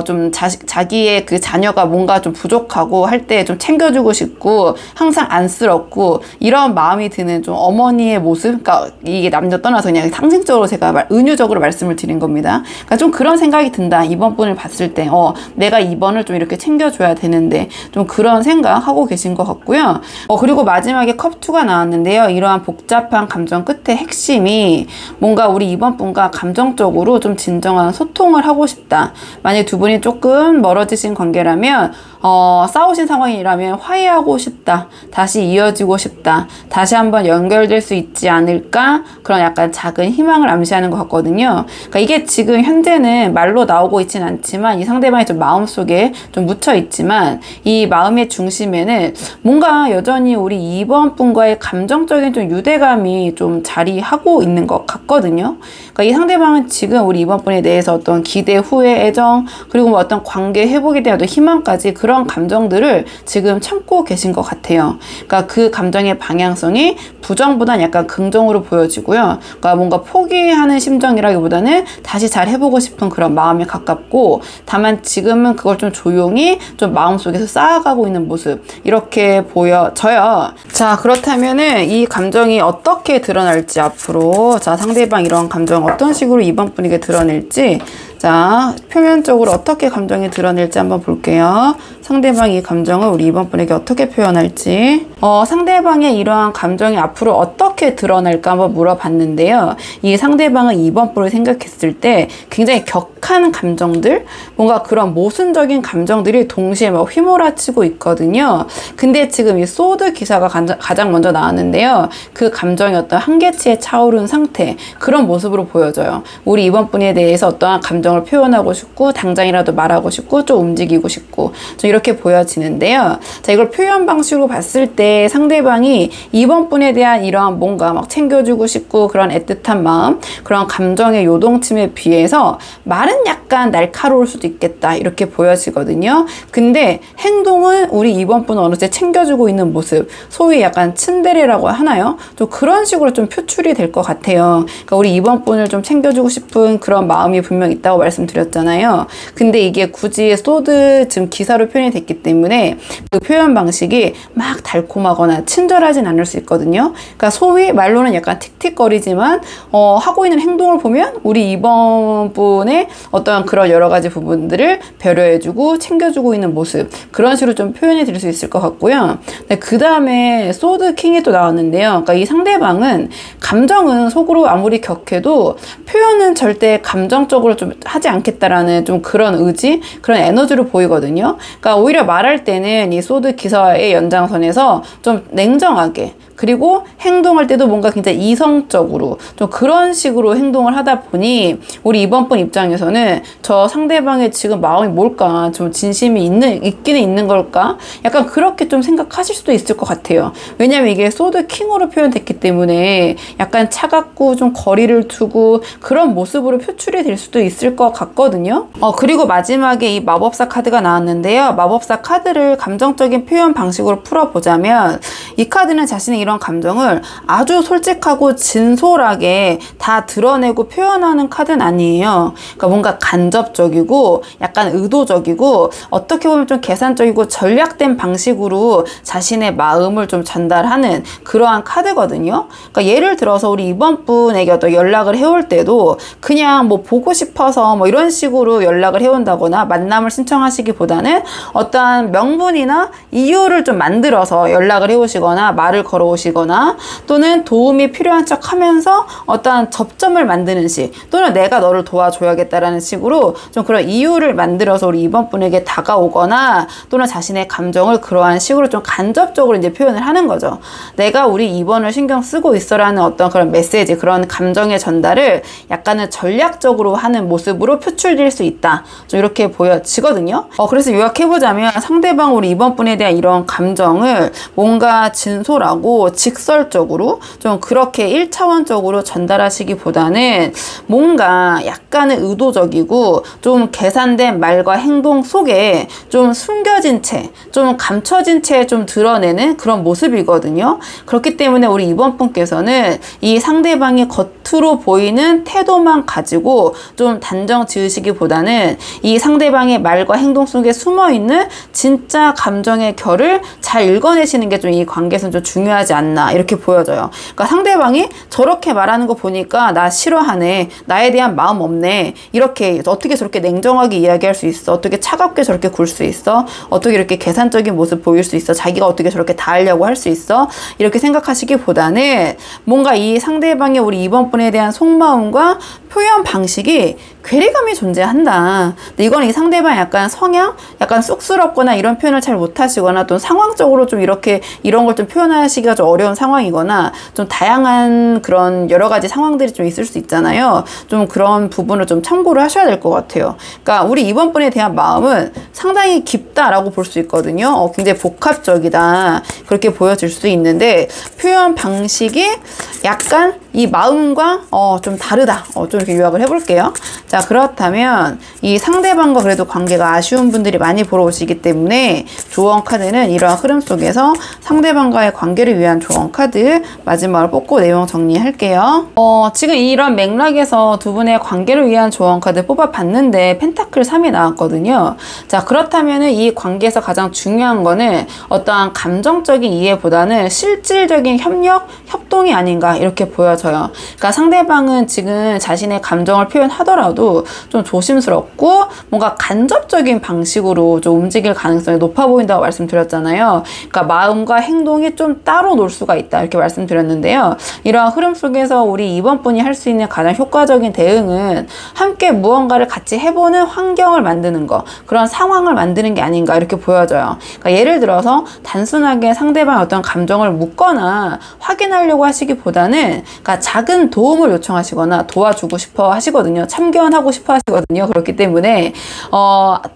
좀 자기의 그 자녀가 뭔가 좀 부족하고 할 때 좀 챙겨주고 싶고 항상 안쓰럽고 이런 마음이 드는 좀 어머니의 모습 그러니까 이게 남녀 떠나서 그냥 상징적으로 제가 은유적으로 말씀을 드린 겁니다. 그러니까 좀 그런 생각이 든다. 이번 분을 봤을 때 내가 이번을 좀 이렇게 챙겨줘야 되는데 좀 그런 생각하고 계신 것 같고요. 그리고 마지막에 컵2가 나왔는데요. 이러한 복잡한 감정 끝에 핵심이 뭔가 우리 이번 분과 감정적으로 좀 진정한 소통을 하고 싶다. 만약 두 분이 조금 멀어지신 관계라면 싸우신 상황이라면 화해하고 싶다. 다시 이어지고 싶다. 다시 한번 연결될 수 있지 않을까? 그런 약간 작은 희망을 암시하는 것 같거든요. 그러니까 이게 지금 현재는 말로 나오고 있진 않지만 이 상대방이 좀 마음속에 좀 묻혀 있지만 이 마음의 중심에는 뭔가 여전히 우리 이번 분과의 감정적인 좀 유대감이 좀 자리하고 있는 것 같거든요. 그러니까 이 상대방은 지금 우리 이번 분에 대해서 어떤 기대, 후회, 애정 그리고 뭐 어떤 관계 회복에 대한 희망까지 그런 감정들을 지금 참고 계신 것 같아요. 그러니까 그 감정의 방향성이 부정보다는 약간 긍정으로 보여지고요. 그러니까 뭔가 포기하는 심정이라기보다는 다시 잘 해보고 싶은 그런 마음에 가깝고 다만 지금은 그걸 좀 조용히 좀 마음속에서 쌓아가고 있는 모습 이렇게 보여져요. 자 그렇다면은 이 감정이 어떻게 드러날지 앞으로 자 상대방 이런 감정 어떤 식으로 이번 분에게 드러낼지 자 표면적으로 어떻게 감정이 드러낼지 한번 볼게요. 상대방이 이 감정을 우리 이번 분에게 어떻게 표현할지 상대방의 이러한 감정이 앞으로 어떻게 드러날까 한번 물어봤는데요. 이 상대방은 이번 분을 생각했을 때 굉장히 격한 감정들 뭔가 그런 모순적인 감정들이 동시에 막 휘몰아치고 있거든요. 근데 지금 이 소드 기사가 가장 먼저 나왔는데요. 그 감정이 어떤 한계치에 차오른 상태 그런 모습으로 보여져요. 우리 이번 분에 대해서 어떠한 감정을 표현하고 싶고 당장이라도 말하고 싶고 좀 움직이고 싶고 좀 이렇게 보여지는데요. 자 이걸 표현 방식으로 봤을 때 상대방이 이번 분에 대한 이러한 뭔가 막 챙겨주고 싶고 그런 애틋한 마음 그런 감정의 요동침에 비해서 말은 약간 날카로울 수도 있겠다 이렇게 보여지거든요. 근데 행동은 우리 이번 분은 어느새 챙겨주고 있는 모습 소위 약간 츤데레라고 하나요? 좀 그런 식으로 좀 표출이 될 것 같아요. 그러니까 우리 이번 분을 좀 챙겨주고 싶은 그런 마음이 분명 있다고 보인다고 말씀드렸잖아요. 근데 이게 굳이 소드 지금 기사로 표현이 됐기 때문에 그 표현 방식이 막 달콤하거나 친절하진 않을 수 있거든요. 그러니까 소위 말로는 약간 틱틱거리지만 하고 있는 행동을 보면 우리 2번 분의 어떤 그런 여러 가지 부분들을 배려해주고 챙겨주고 있는 모습, 그런 식으로 좀 표현해 드릴 수 있을 것 같고요. 그 다음에 소드 킹이 또 나왔는데요. 그러니까 이 상대방은 감정은 속으로 아무리 격해도 표현은 절대 감정적으로 좀 하지 않겠다라는 좀 그런 의지, 그런 에너지로 보이거든요. 그러니까 오히려 말할 때는 이 소드 기사의 연장선에서 좀 냉정하게, 그리고 행동할 때도 뭔가 굉장히 이성적으로 좀 그런 식으로 행동을 하다 보니 우리 이번 분 입장에서는 저 상대방의 지금 마음이 뭘까, 좀 진심이 있기는 있는 걸까, 약간 그렇게 좀 생각하실 수도 있을 것 같아요. 왜냐면 이게 소드 킹으로 표현됐기 때문에 약간 차갑고 좀 거리를 두고 그런 모습으로 표출이 될 수도 있을 것 같거든요. 그리고 마지막에 이 마법사 카드가 나왔는데요. 마법사 카드를 감정적인 표현 방식으로 풀어보자면, 이 카드는 자신의 이런 감정을 아주 솔직하고 진솔하게 다 드러내고 표현하는 카드는 아니에요. 그러니까 뭔가 간접적이고 약간 의도적이고 어떻게 보면 좀 계산적이고 전략된 방식으로 자신의 마음을 좀 전달하는 그러한 카드거든요. 그러니까 예를 들어서 우리 이번 분에게 어떤 연락을 해올 때도 그냥 뭐 보고 싶어서 뭐 이런 식으로 연락을 해온다거나 만남을 신청하시기보다는 어떠한 명분이나 이유를 좀 만들어서 연락을 해오시거나 말을 걸어오시거나 또는 도움이 필요한 척 하면서 어떠한 접점을 만드는 식, 또는 내가 너를 도와줘야겠다라는 식으로 좀 그런 이유를 만들어서 우리 이번 분에게 다가오거나 또는 자신의 감정을 그러한 식으로 좀 간접적으로 이제 표현을 하는 거죠. 내가 우리 2번을 신경 쓰고 있어라는 어떤 그런 메시지, 그런 감정의 전달을 약간은 전략적으로 하는 모습으로 표출될 수 있다. 좀 이렇게 보여지거든요. 그래서 요약해보자면 상대방 우리 2번 분에 대한 이런 감정을 뭔가 진솔하고 직설적으로 좀 그렇게 1차원적으로 전달하시기보다는 뭔가 약간은 의도적이고 좀 계산된 말과 행동 속에 좀 숨겨진 채, 좀 감춰진 채 좀 드러내는 그런 모습이거든요. 그렇기 때문에 우리 이번 분께서는 이 상대방이 겉으로 보이는 태도만 가지고 좀 단정 지으시기보다는 이 상대방의 말과 행동 속에 숨어있는 진짜 감정의 결을 잘 읽어내시는 게 좀 이 관계에서는 좀 중요하지 않나, 이렇게 보여져요. 그러니까 상대방이 저렇게 말하는 거 보니까 나 싫어하네, 나에 대한 마음 없네, 이렇게 어떻게 저렇게 냉정하게 이야기할 수 있어, 어떻게 차갑게 저렇게 굴 수 있어, 어떻게 이렇게 계산적인 모습 보일 수 있어, 자기가 어떻게 저렇게 다 하려고 할 수 있어, 이렇게 생각하시기보다는 뭔가 이 상대방의 우리 이번 분에 대한 속마음과 표현 방식이 괴리감이 존재한다. 근데 이건 이 상대방 약간 성향, 약간 쑥스럽거나 이런 표현을 잘 못하시거나 또 상황적으로 좀 이렇게 이런 걸 좀 표현하시기가 좀 어려운 상황이거나 좀 다양한 그런 여러 가지 상황들이 좀 있을 수 있잖아요. 좀 그런 부분을 좀 참고를 하셔야 될 것 같아요. 그러니까 우리 이번 분에 대한 마음은 상당히 깊다라고 볼 수 있거든요. 굉장히 복합적이다, 그렇게 보여질 수 있는데 표현 방식이 약간 이 마음과 좀 다르다. 좀 이렇게 요약을 해볼게요. 자, 그렇다면 이 상대방과 그래도 관계가 아쉬운 분들이 많이 보러 오시기 때문에 조언 카드는 이러한 흐름 속에서 상대방과의 관계를 위한 조언 카드 마지막으로 뽑고 내용 정리할게요. 지금 이런 맥락에서 두 분의 관계를 위한 조언 카드 뽑아봤는데 펜타클 3이 나왔거든요. 자, 그렇다면 이 관계에서 가장 중요한 거는 어떠한 감정적인 이해보다는 실질적인 협동이 아닌가, 이렇게 보여져요. 그러니까 상대방은 지금 자신의 감정을 표현하더라도 좀 조심스럽고 뭔가 간접적인 방식으로 좀 움직일 가능성이 높아 보인다고 말씀드렸잖아요. 그러니까 마음과 행동이 좀 따로 놀 수가 있다, 이렇게 말씀드렸는데요. 이러한 흐름 속에서 우리 이번 분이 할 수 있는 가장 효과적인 대응은 함께 무언가를 같이 해보는 환경을 만드는 거, 그런 상황을 만드는 게 아닌가, 이렇게 보여져요. 그러니까 예를 들어서 단순하게 상대방의 어떤 감정을 묻거나 확인하려고 하시기보다는 그러니까 작은 도움을 요청하시거나 도와주고 싶어 하시거든요. 참견하고 싶어 하시거든요. 그렇기 때문에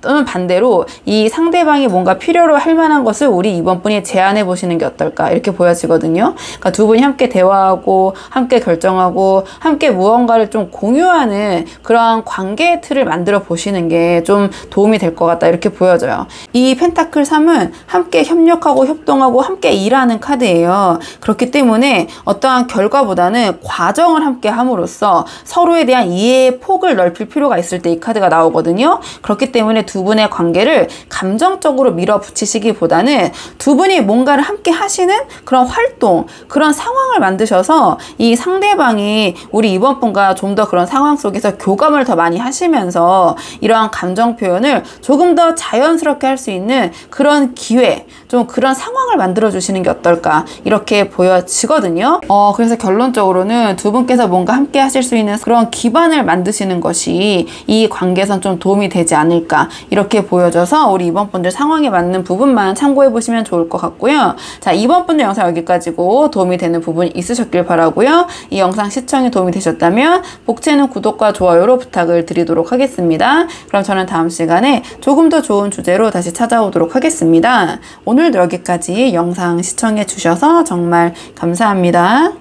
또는 반대로 이 상대방이 뭔가 필요로 할 만한 것을 우리 이번 분이 제안해 보시는 게 어떨까, 이렇게 보여지거든요. 그러니까 두 분이 함께 대화하고 함께 결정하고 함께 무언가를 좀 공유하는 그런 관계의 틀을 만들어 보시는 게 좀 도움이 될 것 같다, 이렇게 보여져요. 이 펜타클 3은 함께 협력하고 협동하고 함께 일하는 카드예요. 그렇기 때문에 어떠한 결과보다는 카드는 과정을 함께 함으로써 서로에 대한 이해의 폭을 넓힐 필요가 있을 때 이 카드가 나오거든요. 그렇기 때문에 두 분의 관계를 감정적으로 밀어붙이시기보다는 두 분이 뭔가를 함께 하시는 그런 활동, 그런 상황을 만드셔서 이 상대방이 우리 이번 분과 좀 더 그런 상황 속에서 교감을 더 많이 하시면서 이러한 감정 표현을 조금 더 자연스럽게 할 수 있는 그런 기회, 좀 그런 상황을 만들어 주시는 게 어떨까 이렇게 보여지거든요. 그래서 결론적으로는 두 분께서 뭔가 함께 하실 수 있는 그런 기반을 만드시는 것이 이 관계에선 좀 도움이 되지 않을까 이렇게 보여져서 우리 이번 분들 상황에 맞는 부분만 참고해 보시면 좋을 것 같고요. 자, 이번 분들 영상 여기까지고 도움이 되는 부분이 있으셨길 바라고요. 이 영상 시청에 도움이 되셨다면 복채는 구독과 좋아요로 부탁을 드리도록 하겠습니다. 그럼 저는 다음 시간에 조금 더 좋은 주제로 다시 찾아오도록 하겠습니다. 오늘도 여기까지 영상 시청해 주셔서 정말 감사합니다.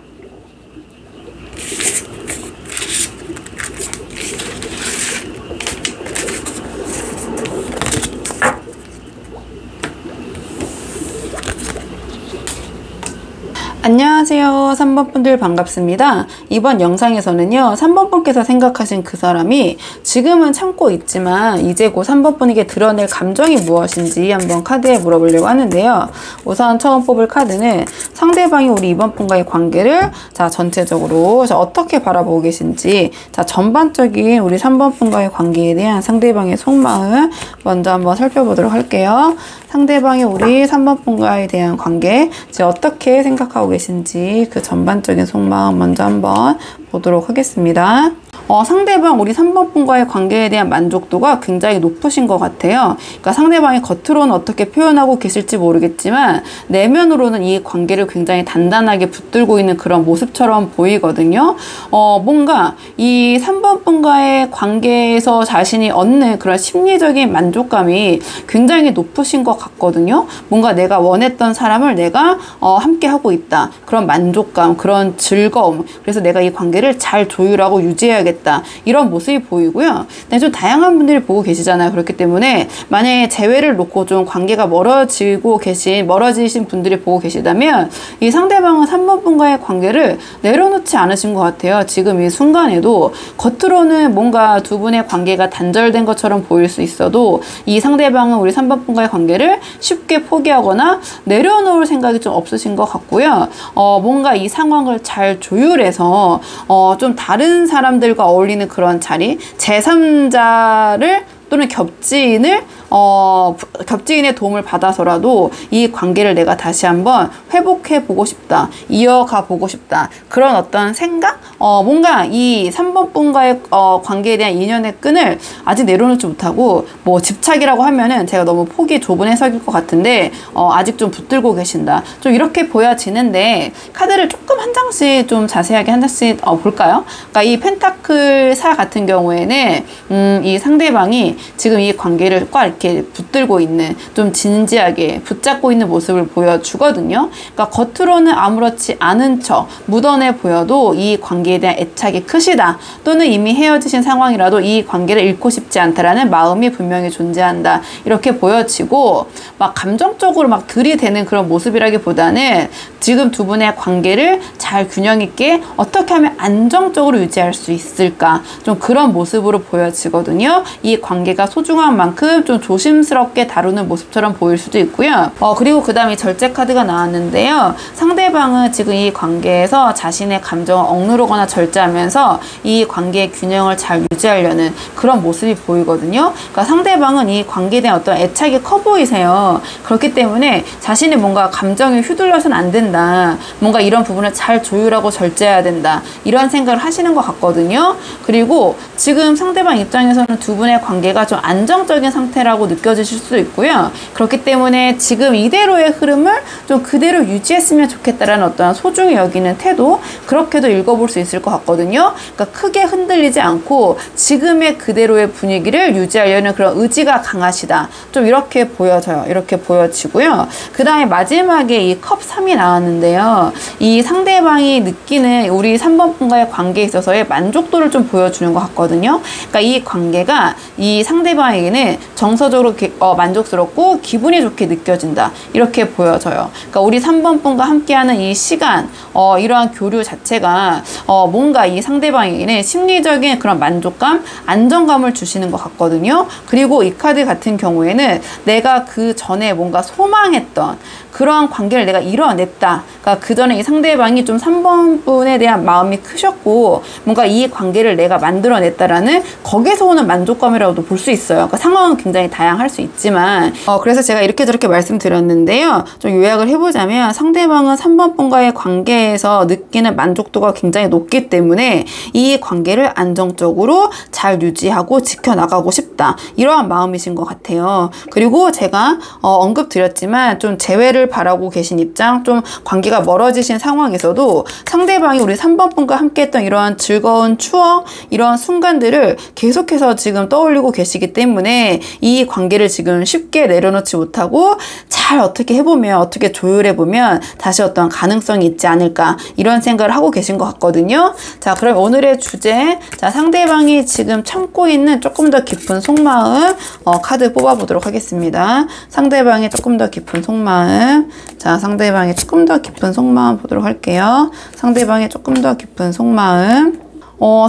안녕하세요. 3번 분들 반갑습니다. 이번 영상에서는요, 3번 분께서 생각하신 그 사람이 지금은 참고 있지만 이제 곧 3번 분에게 드러낼 감정이 무엇인지 한번 카드에 물어보려고 하는데요. 우선 처음 뽑을 카드는 상대방이 우리 이번 분과의 관계를 자 전체적으로 어떻게 바라보고 계신지, 자 전반적인 우리 3번 분과의 관계에 대한 상대방의 속마음 먼저 한번 살펴보도록 할게요. 상대방이 우리 3번 분과에 대한 관계 이제 어떻게 생각하고 계신지 그 전반적인 속마음 먼저 한번 보도록 하겠습니다. 상대방 우리 3번 분과의 관계에 대한 만족도가 굉장히 높으신 것 같아요. 그러니까 상대방이 겉으로는 어떻게 표현하고 계실지 모르겠지만 내면으로는 이 관계를 굉장히 단단하게 붙들고 있는 그런 모습처럼 보이거든요. 뭔가 이 3번 분과의 관계에서 자신이 얻는 그런 심리적인 만족감이 굉장히 높으신 것 같거든요. 뭔가 내가 원했던 사람을 내가 함께 하고 있다. 그런 만족감, 그런 즐거움. 그래서 내가 이 관계를 잘 조율하고 유지해야겠다. 이런 모습이 보이고요. 근데 좀 다양한 분들이 보고 계시잖아요. 그렇기 때문에 만약에 재회를 놓고 좀 관계가 멀어지신 분들이 보고 계시다면 이 상대방은 3번 분과의 관계를 내려놓지 않으신 것 같아요. 지금 이 순간에도 겉으로는 뭔가 두 분의 관계가 단절된 것처럼 보일 수 있어도 이 상대방은 우리 3번 분과의 관계를 쉽게 포기하거나 내려놓을 생각이 좀 없으신 것 같고요. 뭔가 이 상황을 잘 조율해서 좀 다른 사람들과 어울리는 그런 자리, 제3자를 또는 겹지인의 도움을 받아서라도 이 관계를 내가 다시 한번 회복해 보고 싶다, 이어가 보고 싶다, 그런 어떤 생각? 뭔가 이 3번 분과의 관계에 대한 인연의 끈을 아직 내려놓지 못하고, 뭐 집착이라고 하면은 제가 너무 폭이 좁은 해석일 것 같은데 아직 좀 붙들고 계신다, 좀 이렇게 보여지는데, 카드를 조금 한 장씩 좀 자세하게 한 장씩 볼까요? 그러니까 이 펜타클 4 같은 경우에는 이 상대방이 지금 이 관계를 꽉 이렇게 붙들고 있는, 좀 진지하게 붙잡고 있는 모습을 보여주거든요. 그러니까 겉으로는 아무렇지 않은 척 무던해 보여도 이 관계에 대한 애착이 크시다, 또는 이미 헤어지신 상황이라도 이 관계를 잃고 싶지 않다라는 마음이 분명히 존재한다, 이렇게 보여지고, 막 감정적으로 막 들이대는 그런 모습이라기보다는 지금 두 분의 관계를 잘 균형 있게 어떻게 하면 안정적으로 유지할 수 있을까, 좀 그런 모습으로 보여지거든요. 이 관계가 소중한 만큼 좀 조심스럽게 다루는 모습처럼 보일 수도 있고요. 그리고 그 다음에 절제 카드가 나왔는데요. 상대방은 지금 이 관계에서 자신의 감정을 억누르거나 절제하면서 이 관계의 균형을 잘 유지하려는 그런 모습이 보이거든요. 그러니까 상대방은 이 관계에 대한 어떤 애착이 커 보이세요. 그렇기 때문에 자신의 뭔가 감정에 휘둘려서는 안 된다, 뭔가 이런 부분을 잘 조율하고 절제해야 된다, 이런 생각을 하시는 것 같거든요. 그리고 지금 상대방 입장에서는 두 분의 관계가 좀 안정적인 상태라고 느껴지실 수도 있고요. 그렇기 때문에 지금 이대로의 흐름을 좀 그대로 유지했으면 좋겠다라는 어떤 소중히 여기는 태도, 그렇게도 읽어볼 수 있을 것 같거든요. 그러니까 크게 흔들리지 않고 지금의 그대로의 분위기를 유지하려는 그런 의지가 강하시다, 좀 이렇게 보여져요. 이렇게 보여지고요. 그 다음에 마지막에 이 컵 3이 나왔는데요. 이 상대방이 느끼는 우리 3번 분과의 관계에 있어서의 만족도를 좀 보여주는 것 같거든요. 그러니까 이 관계가 이 상대방에게는 정서적으로 만족스럽고 기분이 좋게 느껴진다, 이렇게 보여져요. 그러니까 우리 3번 분과 함께하는 이 시간, 이러한 교류 자체가 뭔가 이 상대방에게는 심리적인 그런 만족감, 안정감을 주시는 것 같거든요. 그리고 이 카드 같은 경우에는 내가 그 전에 뭔가 소망했던 그러한 관계를 내가 이뤄냈다. 그러니까 그 전에 이 상대방이 좀 3번 분에 대한 마음이 크셨고 뭔가 이 관계를 내가 만들어냈다라는 거기서 오는 만족감이라고도 볼 수 있어요. 그러니까 상황은 굉장히 다양할 수 있지만 그래서 제가 이렇게 저렇게 말씀드렸는데요. 좀 요약을 해보자면 상대방은 3번 분과의 관계에서 느끼는 만족도가 굉장히 높기 때문에 이 관계를 안정적으로 잘 유지하고 지켜나가고 싶다. 이러한 마음이신 것 같아요. 그리고 제가 언급드렸지만 좀 재회를 바라고 계신 입장, 좀 관계가 멀어지신 상황에서도 상대방이 우리 3번 분과 함께 했던 이러한 즐거운 추억, 이러한 순간들을 계속해서 지금 떠올리고 계시기 때문에 이 관계를 지금 쉽게 내려놓지 못하고 잘 어떻게 해보면, 어떻게 조율해보면 다시 어떤 가능성이 있지 않을까, 이런 생각을 하고 계신 것 같거든요. 자, 그럼 오늘의 주제, 자, 상대방이 지금 참고 있는 조금 더 깊은 속마음, 카드 뽑아보도록 하겠습니다. 상대방의 조금 더 깊은 속마음. 자, 상대방의 조금 더 깊은 속마음 보도록 할게요. 상대방의 조금 더 깊은 속마음.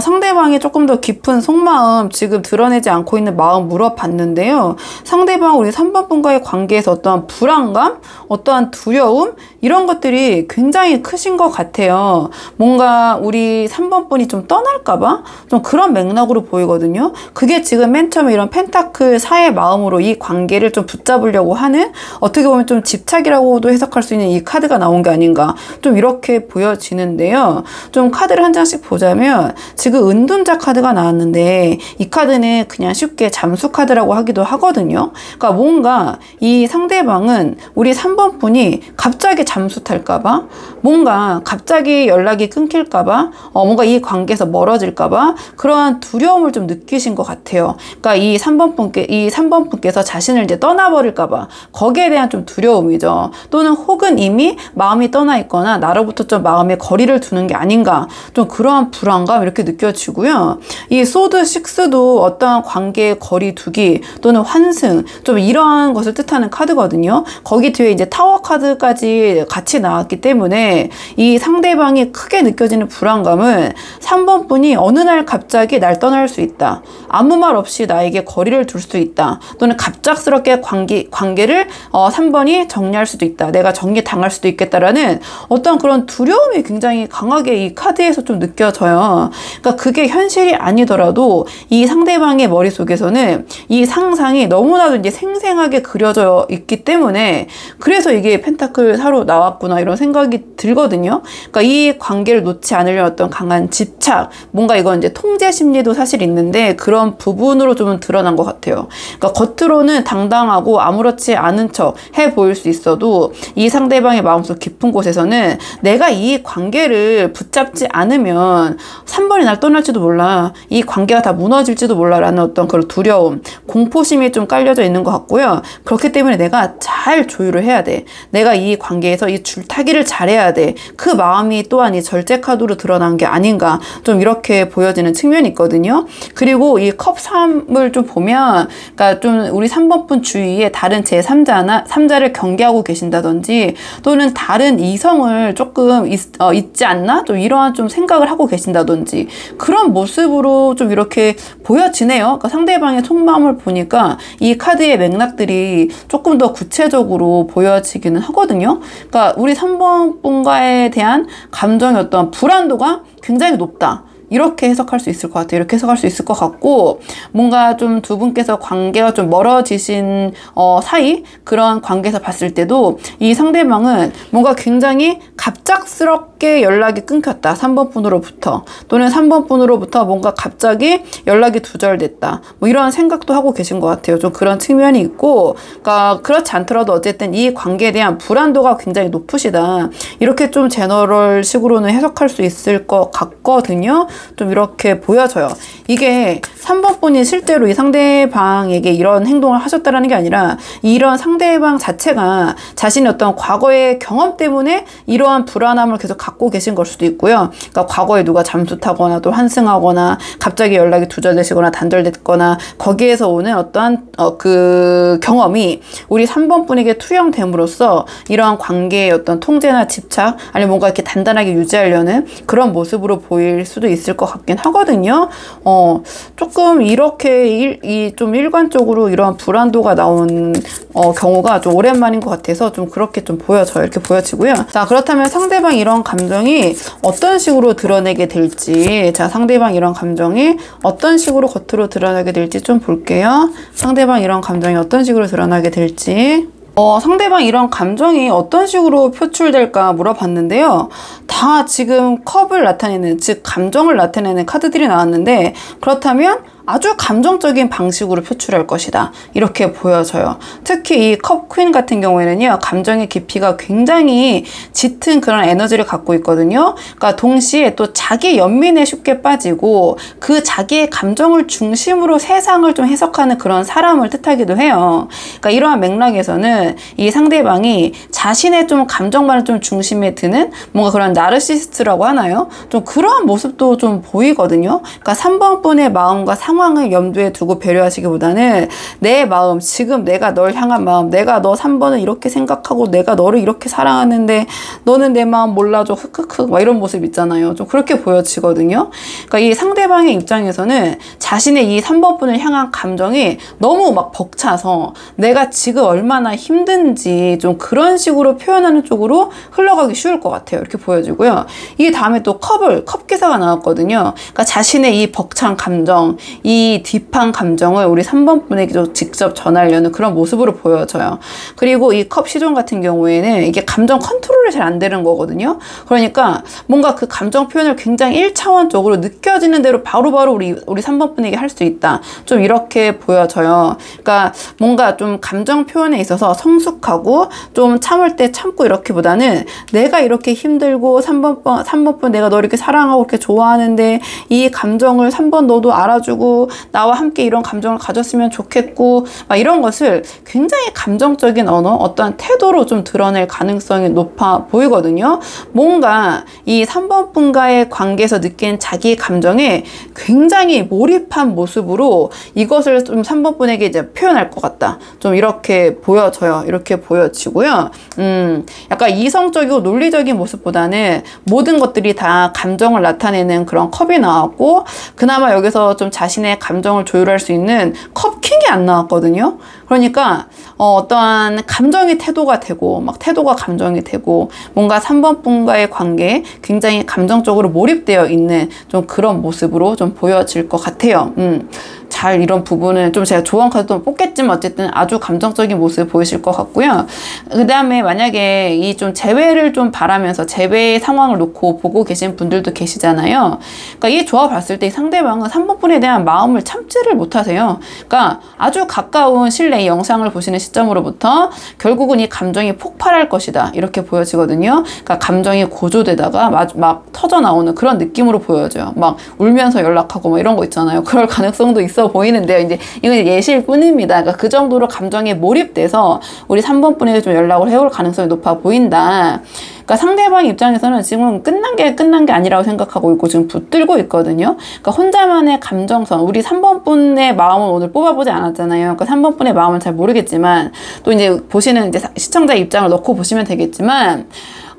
상대방이 조금 더 깊은 속마음, 지금 드러내지 않고 있는 마음 물어봤는데요. 상대방 우리 3번 분과의 관계에서 어떠한 불안감, 어떠한 두려움, 이런 것들이 굉장히 크신 것 같아요. 뭔가 우리 3번 분이 좀 떠날까봐? 좀 그런 맥락으로 보이거든요. 그게 지금 맨 처음에 이런 펜타클 4의 마음으로 이 관계를 좀 붙잡으려고 하는, 어떻게 보면 좀 집착이라고도 해석할 수 있는 이 카드가 나온 게 아닌가, 좀 이렇게 보여지는데요. 좀 카드를 한 장씩 보자면 지금 은둔자 카드가 나왔는데 이 카드는 그냥 쉽게 잠수 카드라고 하기도 하거든요. 그러니까 뭔가 이 상대방은 우리 3번 분이 갑자기 잠수 탈까봐, 뭔가 갑자기 연락이 끊길까봐, 뭔가 이 관계에서 멀어질까봐 그러한 두려움을 좀 느끼신 것 같아요. 그러니까 이 3번 분께서 자신을 이제 떠나버릴까봐 거기에 대한 좀 두려움이죠. 또는 혹은 이미 마음이 떠나 있거나 나로부터 좀 마음의 거리를 두는 게 아닌가, 좀 그러한 불안감 이렇게 느껴지고요. 이 소드 6도 어떠한 관계의 거리 두기 또는 환승, 좀 이러한 것을 뜻하는 카드거든요. 거기 뒤에 이제 타워 카드까지 같이 나왔기 때문에 이 상대방이 크게 느껴지는 불안감은 3번 분이 어느 날 갑자기 날 떠날 수 있다. 아무 말 없이 나에게 거리를 둘 수 있다. 또는 갑작스럽게 관계를 3번이 정리할 수도 있다. 내가 정리당할 수도 있겠다라는 어떤 그런 두려움이 굉장히 강하게 이 카드에서 좀 느껴져요. 그러니까 그게 현실이 아니더라도 이 상대방의 머릿속에서는 이 상상이 너무나도 이제 생생하게 그려져 있기 때문에 그래서 이게 펜타클 4로 나왔구나, 이런 생각이 들거든요. 그러니까 이 관계를 놓지 않으려는 어떤 강한 집착, 뭔가 이건 이제 통제 심리도 사실 있는데 그런 부분으로 좀 드러난 것 같아요. 그러니까 겉으로는 당당하고 아무렇지 않은 척 해 보일 수 있어도 이 상대방의 마음속 깊은 곳에서는 내가 이 관계를 붙잡지 않으면 3번이 날 떠날지도 몰라, 이 관계가 다 무너질지도 몰라 라는 어떤 그런 두려움, 공포심이 좀 깔려져 있는 것 같고요. 그렇기 때문에 내가 잘 조율을 해야 돼. 내가 이 관계에서 이 줄타기를 잘해야 돼. 그 마음이 또한 이 절제 카드로 드러난 게 아닌가, 좀 이렇게 보여지는 측면이 있거든요. 그리고 이 컵 3을 좀 보면, 그러니까 좀 우리 3번 분 주위에 다른 제3자를 경계하고 계신다든지 또는 다른 이성을 조금 있지 않나? 좀 이러한 좀 생각을 하고 계신다든지 그런 모습으로 좀 이렇게 보여지네요. 그러니까 상대방의 속마음을 보니까 이 카드의 맥락들이 조금 더 구체적으로 보여지기는 하거든요. 그러니까 우리 3번 분과에 대한 감정의 어떤 불안도가 굉장히 높다. 이렇게 해석할 수 있을 것 같아요. 이렇게 해석할 수 있을 것 같고, 뭔가 좀 두 분께서 관계가 좀 멀어지신 사이, 그런 관계에서 봤을 때도 이 상대방은 뭔가 굉장히 갑작스럽게 연락이 끊겼다. 3번 분으로부터, 또는 3번 분으로부터 뭔가 갑자기 연락이 두절됐다. 뭐 이런 생각도 하고 계신 것 같아요. 좀 그런 측면이 있고, 그러니까 그렇지 않더라도 어쨌든 이 관계에 대한 불안도가 굉장히 높으시다. 이렇게 좀 제너럴식으로는 해석할 수 있을 것 같거든요. 좀 이렇게 보여져요. 이게 3번 분이 실제로 이 상대방에게 이런 행동을 하셨다라는 게 아니라 이런 상대방 자체가 자신의 어떤 과거의 경험 때문에 이러한 불안함을 계속 갖고 계신 걸 수도 있고요. 그러니까 과거에 누가 잠수 타거나 또 환승하거나 갑자기 연락이 두절되시거나 단절됐거나 거기에서 오는 어떠한 그 경험이 우리 3번 분에게 투영됨으로써 이러한 관계의 어떤 통제나 집착 아니면 뭔가 이렇게 단단하게 유지하려는 그런 모습으로 보일 수도 있을 것 같긴 하거든요. 조금 이렇게 좀 일관적으로 이러한 불안도가 나온 경우가 좀 오랜만인 것 같아서 좀 그렇게 좀 보여져요. 이렇게 보여지고요. 자, 그렇다면 상대방 이런 감정이 어떤 식으로 드러내게 될지, 자, 상대방 이런 감정이 어떤 식으로 겉으로 드러나게 될지 좀 볼게요. 상대방 이런 감정이 어떤 식으로 드러나게 될지. 상대방 이런 감정이 어떤 식으로 표출될까 물어봤는데요. 다 지금 컵을 나타내는, 즉 감정을 나타내는 카드들이 나왔는데, 그렇다면 아주 감정적인 방식으로 표출할 것이다, 이렇게 보여져요. 특히 이 컵 퀸 같은 경우에는요, 감정의 깊이가 굉장히 짙은 그런 에너지를 갖고 있거든요. 그러니까 동시에 또 자기 연민에 쉽게 빠지고 그 자기의 감정을 중심으로 세상을 좀 해석하는 그런 사람을 뜻하기도 해요. 그러니까 이러한 맥락에서는 이 상대방이 자신의 좀 감정만을 좀 중심에 드는 뭔가 그런 나르시스트라고 하나요? 좀 그러한 모습도 좀 보이거든요. 그러니까 3번 분의 마음과 상황을 염두에 두고 배려하시기보다는 내 마음, 지금 내가 널 향한 마음, 내가 너 3번을 이렇게 생각하고 내가 너를 이렇게 사랑하는데 너는 내 마음 몰라줘, 흑흑흑, 막 이런 모습 있잖아요. 좀 그렇게 보여지거든요. 그러니까 이 상대방의 입장에서는 자신의 이 3번 분을 향한 감정이 너무 막 벅차서 내가 지금 얼마나 힘든지 좀 그런 식으로 표현하는 쪽으로 흘러가기 쉬울 것 같아요. 이렇게 보여지고요. 이게 다음에 또 컵 기사가 나왔거든요. 그러니까 자신의 이 벅찬 감정, 이 딥한 감정을 우리 3번 분에게도 직접 전하려는 그런 모습으로 보여져요. 그리고 이 컵 시종 같은 경우에는 이게 감정 컨트롤이 잘 안 되는 거거든요. 그러니까 뭔가 그 감정 표현을 굉장히 1차원적으로 느껴지는 대로 바로바로 우리 3번 분에게 할 수 있다, 좀 이렇게 보여져요. 그러니까 뭔가 좀 감정 표현에 있어서 성숙하고 좀 참을 때 참고 이렇게보다는 내가 이렇게 힘들고 3번 분 내가 너 이렇게 사랑하고 이렇게 좋아하는데 이 감정을 3번 너도 알아주고 나와 함께 이런 감정을 가졌으면 좋겠고 막 이런 것을 굉장히 감정적인 언어, 어떠한 태도로 좀 드러낼 가능성이 높아 보이거든요. 뭔가 이 3번 분과의 관계에서 느낀 자기 감정에 굉장히 몰입한 모습으로 이것을 좀 3번 분에게 이제 표현할 것 같다, 좀 이렇게 보여져요. 이렇게 보여지고요. 약간 이성적이고 논리적인 모습보다는 모든 것들이 다 감정을 나타내는 그런 컵이 나왔고, 그나마 여기서 좀 자신의 감정을 조율할 수 있는 컵킹이 안 나왔거든요. 그러니까 어떠한 감정이 태도가 되고 막 태도가 감정이 되고 뭔가 3번 분과의 관계에 굉장히 감정적으로 몰입되어 있는 좀 그런 모습으로 좀 보여질 것 같아요. 잘 이런 부분은 좀 제가 조언 카드도 뽑겠지만 어쨌든 아주 감정적인 모습을 보이실 것 같고요. 그 다음에 만약에 이 좀 재회를 좀 바라면서 재회의 상황을 놓고 보고 계신 분들도 계시잖아요. 그러니까 이 조합 봤을 때 상대방은 3번 분에 대한 마음을 참지를 못하세요. 그러니까 아주 가까운 신뢰, 이 영상을 보시는 시점으로부터 결국은 이 감정이 폭발할 것이다, 이렇게 보여지거든요. 그러니까 감정이 고조되다가 막 터져 나오는 그런 느낌으로 보여져요. 막 울면서 연락하고 뭐 이런 거 있잖아요. 그럴 가능성도 있어 보이는데요. 이제 이건 예시일 뿐입니다. 그러니까 그 정도로 감정에 몰입돼서 우리 3번 분에게 좀 연락을 해올 가능성이 높아 보인다. 그러니까 상대방 입장에서는 지금 끝난 게 아니라고 생각하고 있고 지금 붙들고 있거든요. 그러니까 혼자만의 감정선, 우리 3번 분의 마음은 오늘 뽑아보지 않았잖아요. 그러니까 3번 분의 마음은 잘 모르겠지만 또 이제 보시는 이제 시청자 입장을 넣고 보시면 되겠지만,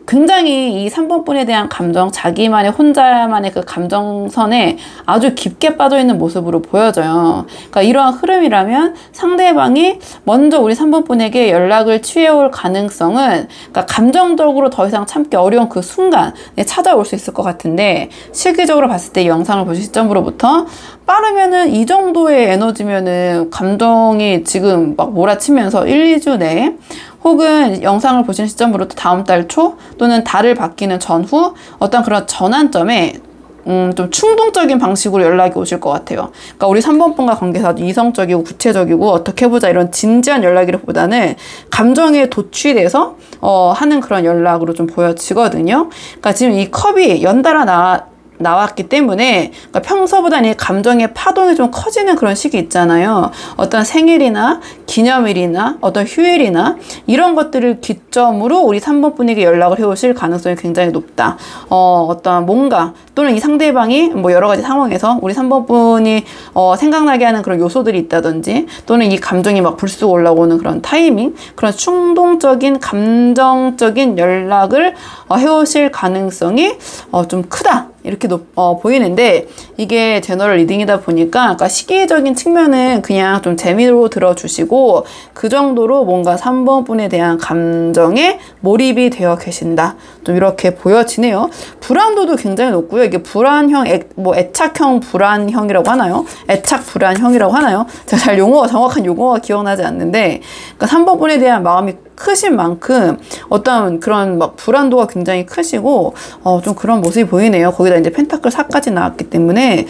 굉장히 이 3번 분에 대한 감정, 자기만의 혼자만의 그 감정선에 아주 깊게 빠져있는 모습으로 보여져요. 그러니까 이러한 흐름이라면 상대방이 먼저 우리 3번 분에게 연락을 취해올 가능성은, 그러니까 감정적으로 더 이상 참기 어려운 그 순간에 찾아올 수 있을 것 같은데, 시기적으로 봤을 때 이 영상을 보신 시점으로부터 빠르면은 이 정도의 에너지면은 감정이 지금 막 몰아치면서 1, 2주 내에, 혹은 영상을 보시는 시점으로부터 다음 달 초 또는 달을 바뀌는 전후 어떤 그런 전환점에 좀 충동적인 방식으로 연락이 오실 것 같아요. 그러니까 우리 3번 분과 관계에서 아주 이성적이고 구체적이고 어떻게 해보자 이런 진지한 연락이라기보다는 감정에 도취돼서 하는 그런 연락으로 좀 보여지거든요. 그러니까 지금 이 컵이 연달아 나왔기 때문에 그러니까 평소보다는 이 감정의 파동이 좀 커지는 그런 시기 있잖아요. 어떤 생일이나 기념일이나 어떤 휴일이나 이런 것들을 기점으로 우리 3번 분에게 연락을 해오실 가능성이 굉장히 높다. 어떤 뭔가 또는 이 상대방이 뭐 여러 가지 상황에서 우리 3번 분이 생각나게 하는 그런 요소들이 있다든지 또는 이 감정이 막 불쑥 올라오는 그런 타이밍, 그런 충동적인 감정적인 연락을 해오실 가능성이 좀 크다. 이렇게 보이는데 이게 제너럴 리딩이다 보니까 그러니까 시기적인 측면은 그냥 좀 재미로 들어주시고 그 정도로 뭔가 3번 분에 대한 감정에 몰입이 되어 계신다. 좀 이렇게 보여지네요. 불안도도 굉장히 높고요. 이게 불안형, 애착형 불안형이라고 하나요? 애착 불안형이라고 하나요? 제가 잘 정확한 용어가 기억나지 않는데 그러니까 3번 분에 대한 마음이 크신 만큼 어떤 그런 막 불안도가 굉장히 크시고 좀 그런 모습이 보이네요. 거기다 이제 펜타클 4까지 나왔기 때문에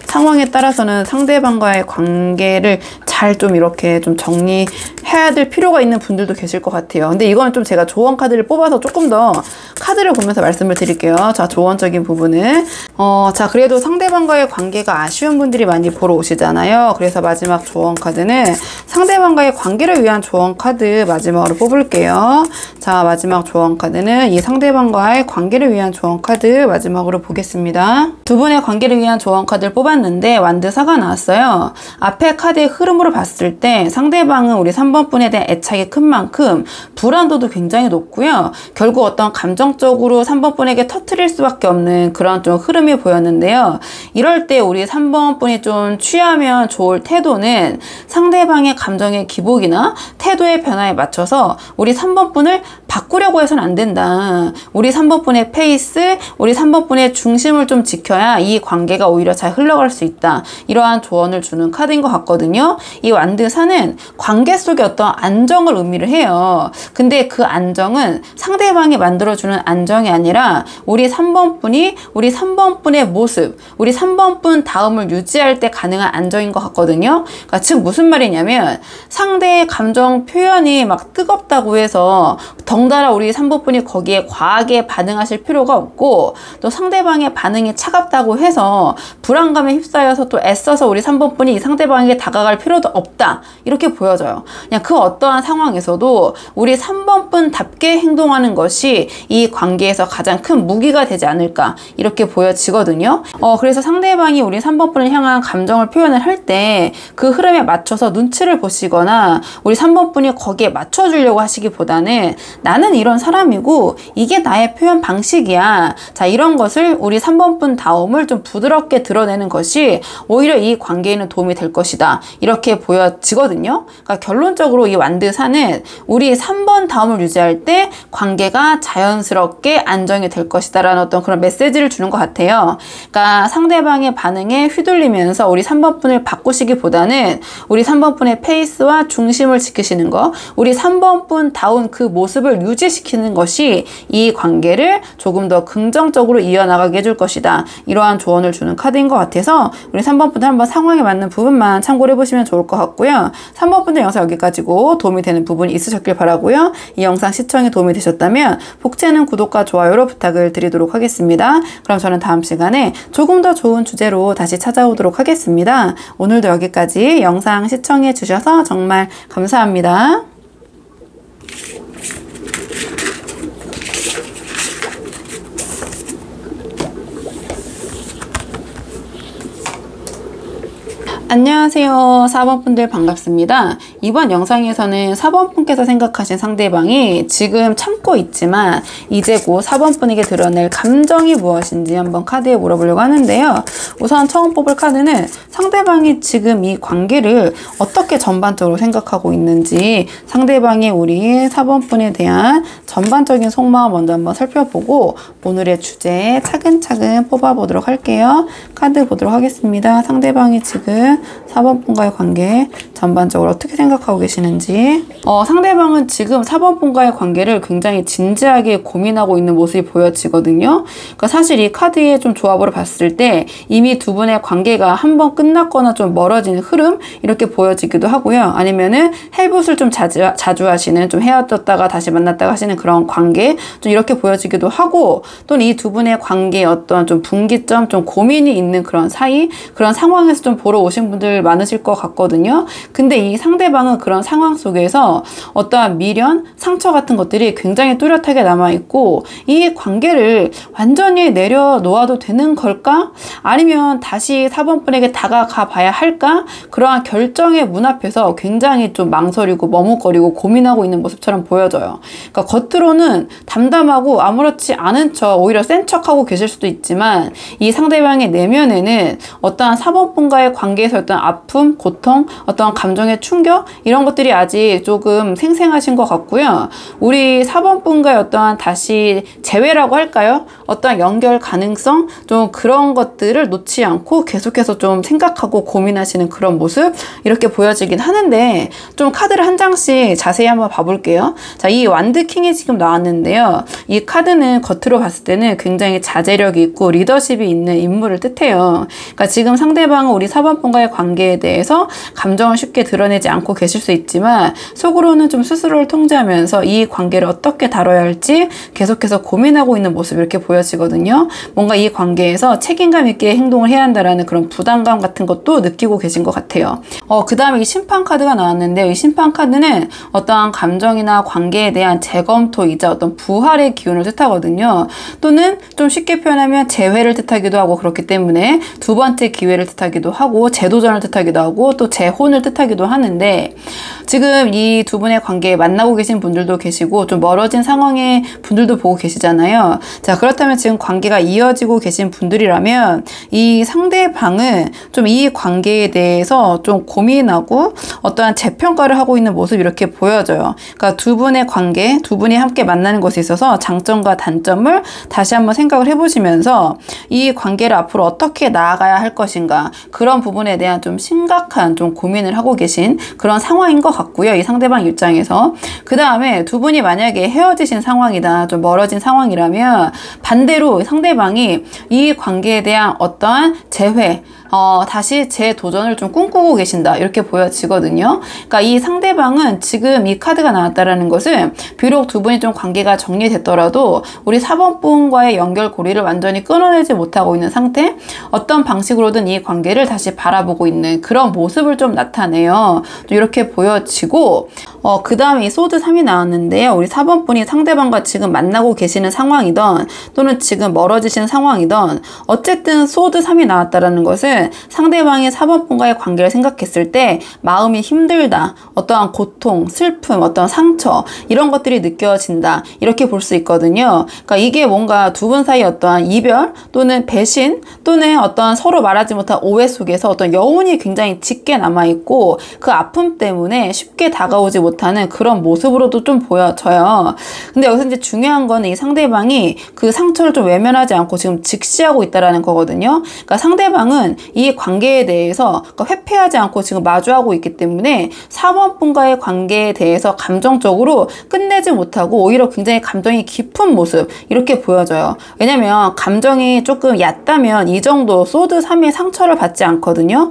상황에 따라서는 상대방과의 관계를 잘 좀 이렇게 좀 정리해야 될 필요가 있는 분들도 계실 것 같아요. 근데 이거는 좀 제가 조언 카드를 뽑아서 조금 더 카드를 보면서 말씀을 드릴게요. 자, 조언적인 부분은 자, 그래도 상대방과의 관계가 아쉬운 분들이 많이 보러 오시잖아요. 그래서 마지막 조언 카드는 상대방과의 관계를 위한 조언 카드 마지막으로 뽑을게요. 자, 마지막 조언 카드는 이 상대방과의 관계를 위한 조언 카드 마지막으로 보겠습니다. 두 분의 관계를 위한 조언 카드를 뽑았는데 완드사가 나왔어요. 앞에 카드의 흐름으로 봤을 때 상대방은 우리 3번 분에 대한 애착이 큰 만큼 불안도도 굉장히 높고요. 결국 어떤 감정적으로 3번 분에게 터뜨릴 수밖에 없는 그런 좀 흐름이 보였는데요. 이럴 때 우리 3번 분이 좀 취하면 좋을 태도는 상대방의 감정의 기복이나 태도의 변화에 맞춰서 우리 3번 분을 바꾸려고 해서는 안 된다. 우리 3번 분의 페이스, 우리 3번 분의 중심을 좀 지켜야 이 관계가 오히려 잘 흘러갈 수 있다. 이러한 조언을 주는 카드인 것 같거든요. 이 완드사는 관계 속에 어떤 안정을 의미를 해요. 근데 그 안정은 상대방이 만들어주는 안정이 아니라 우리 3번 분이 우리 3번 분의 모습, 우리 3번 분 다음을 유지할 때 가능한 안정인 것 같거든요. 그러니까 즉 무슨 말이냐면 상대의 감정 표현이 막 뜨겁다고 해서 덩달아 우리 3번 분이 거기에 과하게 반응하실 필요가 없고 또 상대방의 반응이 차갑다고 해서 불안감에 휩싸여서 또 애써서 우리 3번 분이 이 상대방에게 다가갈 필요도 없다. 이렇게 보여져요. 그냥 그 어떠한 상황에서도 우리 3번 분답게 행동하는 것이 이 관계에서 가장 큰 무기가 되지 않을까 이렇게 보여지거든요. 그래서 상대방이 우리 3번 분을 향한 감정을 표현을 할 때 그 흐름에 맞춰서 눈치를 보시거나 우리 3번 분이 거기에 맞춰주려고 하시기보다는 나는 이런 사람이고 이게 나의 표현 방식이야. 자, 이런 것을 우리 3번 분 다움을 좀 부드럽게 드러내는 것이 오히려 이 관계에는 도움이 될 것이다. 이렇게 보여지거든요. 그러니까 결론적으로 이 완드사는 우리 3번 다음을 유지할 때 관계가 자연스럽게 안정이 될 것이다 라는 어떤 그런 메시지를 주는 것 같아요. 그러니까 상대방의 반응에 휘둘리면서 우리 3번 분을 바꾸시기보다는 우리 3번 분의 페이스와 중심을 지키시는 거, 우리 3번 분 다운 그 모습을 유지시키는 것이 이 관계를 조금 더 긍정적으로 이어나가게 해줄 것이다. 이러한 조언을 주는 카드인 것 같아서 우리 3번 분들 한번 상황에 맞는 부분만 참고를 해보시면 좋을 것 같고요. 3번 분들 영상 여기까지고 도움이 되는 부분이 있으셨길 바라고요. 이 영상 시청에 도움이 되셨다면 복제는 구독과 좋아요로 부탁을 드리도록 하겠습니다. 그럼 저는 다음 시간에 조금 더 좋은 주제로 다시 찾아오도록 하겠습니다. 오늘도 여기까지 영상 시청해 주셔서 정말 감사합니다. 안녕하세요. 4번 분들 반갑습니다. 이번 영상에서는 4번 분께서 생각하신 상대방이 지금 참고 있지만 이제 곧 4번 분에게 드러낼 감정이 무엇인지 한번 카드에 물어보려고 하는데요. 우선 처음 뽑을 카드는 상대방이 지금 이 관계를 어떻게 전반적으로 생각하고 있는지 상대방이 우리 4번 분에 대한 전반적인 속마음 먼저 한번 살펴보고 오늘의 주제 차근차근 뽑아보도록 할게요. 카드 보도록 하겠습니다. 상대방이 지금 4번 분과의 관계 전반적으로 어떻게 생각하고 계시는지. 상대방은 지금 4번 분과의 관계를 굉장히 진지하게 고민하고 있는 모습이 보여지거든요. 그러니까 사실 이 카드의 좀 조합으로 봤을 때 이미 두 분의 관계가 한번 끝났거나 좀 멀어지는 흐름 이렇게 보여지기도 하고요. 아니면은 해붓을 좀 자주 하시는, 좀 헤어졌다가 다시 만났다가 하시는 그런 관계 좀 이렇게 보여지기도 하고, 또는 이 두 분의 관계에 어떤 좀 분기점, 좀 고민이 있는 그런 사이, 그런 상황에서 좀 보러 오신 분들 많으실 것 같거든요. 근데 이 상대방은 그런 상황 속에서 어떠한 미련, 상처 같은 것들이 굉장히 뚜렷하게 남아있고, 이 관계를 완전히 내려놓아도 되는 걸까? 아니면 다시 4번 분에게 다가가 봐야 할까? 그러한 결정의 문 앞에서 굉장히 좀 망설이고 머뭇거리고 고민하고 있는 모습처럼 보여져요. 그러니까 겉으로는 담담하고 아무렇지 않은 척, 오히려 센 척하고 계실 수도 있지만, 이 상대방의 내면에는 어떠한 4번 분과의 관계에서 어떤 아픔, 고통, 어떠한 감정의 충격, 이런 것들이 아직 조금 생생하신 것 같고요. 우리 4번 분과의 어떠한 다시 재회라고 할까요? 어떠한 연결 가능성, 좀 그런 것들을 놓지 않고 계속해서 좀 생각하고 고민하시는 그런 모습, 이렇게 보여지긴 하는데, 좀 카드를 한 장씩 자세히 한번 봐볼게요. 자, 이 완드킹이 지금 나왔는데요. 이 카드는 겉으로 봤을 때는 굉장히 자제력이 있고 리더십이 있는 인물을 뜻해요. 그러니까 지금 상대방은 우리 4번 분과의 관계에 대해서 감정을 쉽게 드러내지 않고 계실 수 있지만, 속으로는 좀 스스로를 통제하면서 이 관계를 어떻게 다뤄야 할지 계속해서 고민하고 있는 모습, 이렇게 보여지거든요. 뭔가 이 관계에서 책임감 있게 행동을 해야 한다라는 그런 부담감 같은 것도 느끼고 계신 것 같아요. 그 다음에 이 심판 카드가 나왔는데요. 이 심판 카드는 어떠한 감정이나 관계에 대한 재검토이자 어떤 부활의 기운을 뜻하거든요. 또는 좀 쉽게 표현하면 재회를 뜻하기도 하고, 그렇기 때문에 두 번째 기회를 뜻하기도 하고, 재도전을 뜻하기도 하고, 또 재혼을 뜻하기도 하는데, 지금 이 두 분의 관계에 만나고 계신 분들도 계시고 좀 멀어진 상황의 분들도 보고 계시잖아요. 자, 그렇다면 지금 관계가 이어지고 계신 분들이라면 이 상대방은 좀 이 관계에 대해서 좀 고민하고 어떠한 재평가를 하고 있는 모습, 이렇게 보여져요. 그러니까 두 분의 관계, 두 분이 함께 만나는 것에 있어서 장점과 단점을 다시 한번 생각을 해보시면서 이 관계를 앞으로 어떻게 나아가야 할 것인가, 그런 부분에 대한 좀 심각한 좀 고민을 하고 계신 그런 상황인 것 같고요. 이 상대방 입장에서. 그 다음에 두 분이 만약에 헤어지신 상황이다, 좀 멀어진 상황이라면 반대로 상대방이 이 관계에 대한 어떠한 재회, 다시 재도전을 좀 꿈꾸고 계신다, 이렇게 보여지거든요. 그러니까 이 상대방은 지금 이 카드가 나왔다라는 것은 비록 두 분이 좀 관계가 정리됐더라도 우리 4번 분과의 연결고리를 완전히 끊어내지 못하고 있는 상태, 어떤 방식으로든 이 관계를 다시 바라보고 있는 그런 모습을 좀 나타내요. 좀 이렇게 보여지고, 그 다음에 이 소드 3이 나왔는데요. 우리 4번 분이 상대방과 지금 만나고 계시는 상황이던 또는 지금 멀어지시는 상황이던, 어쨌든 소드 3이 나왔다라는 것은 상대방이 4번 분과의 관계를 생각했을 때 마음이 힘들다, 어떠한 고통, 슬픔, 어떤 상처, 이런 것들이 느껴진다, 이렇게 볼 수 있거든요. 그러니까 이게 뭔가 두 분 사이 어떠한 이별 또는 배신 또는 어떠한 서로 말하지 못한 오해 속에서 어떤 여운이 굉장히 짙게 남아있고, 그 아픔 때문에 쉽게 다가오지 못하는 그런 모습으로도 좀 보여져요. 근데 여기서 이제 중요한 거는 이 상대방이 그 상처를 좀 외면하지 않고 지금 직시하고 있다라는 거거든요. 그러니까 상대방은 이 관계에 대해서 회피하지 않고 지금 마주하고 있기 때문에 4번 분과의 관계에 대해서 감정적으로 끝내지 못하고 오히려 굉장히 감정이 깊은 모습, 이렇게 보여져요. 왜냐면 감정이 조금 얕다면 이 정도 소드 3의 상처를 받지 않거든요.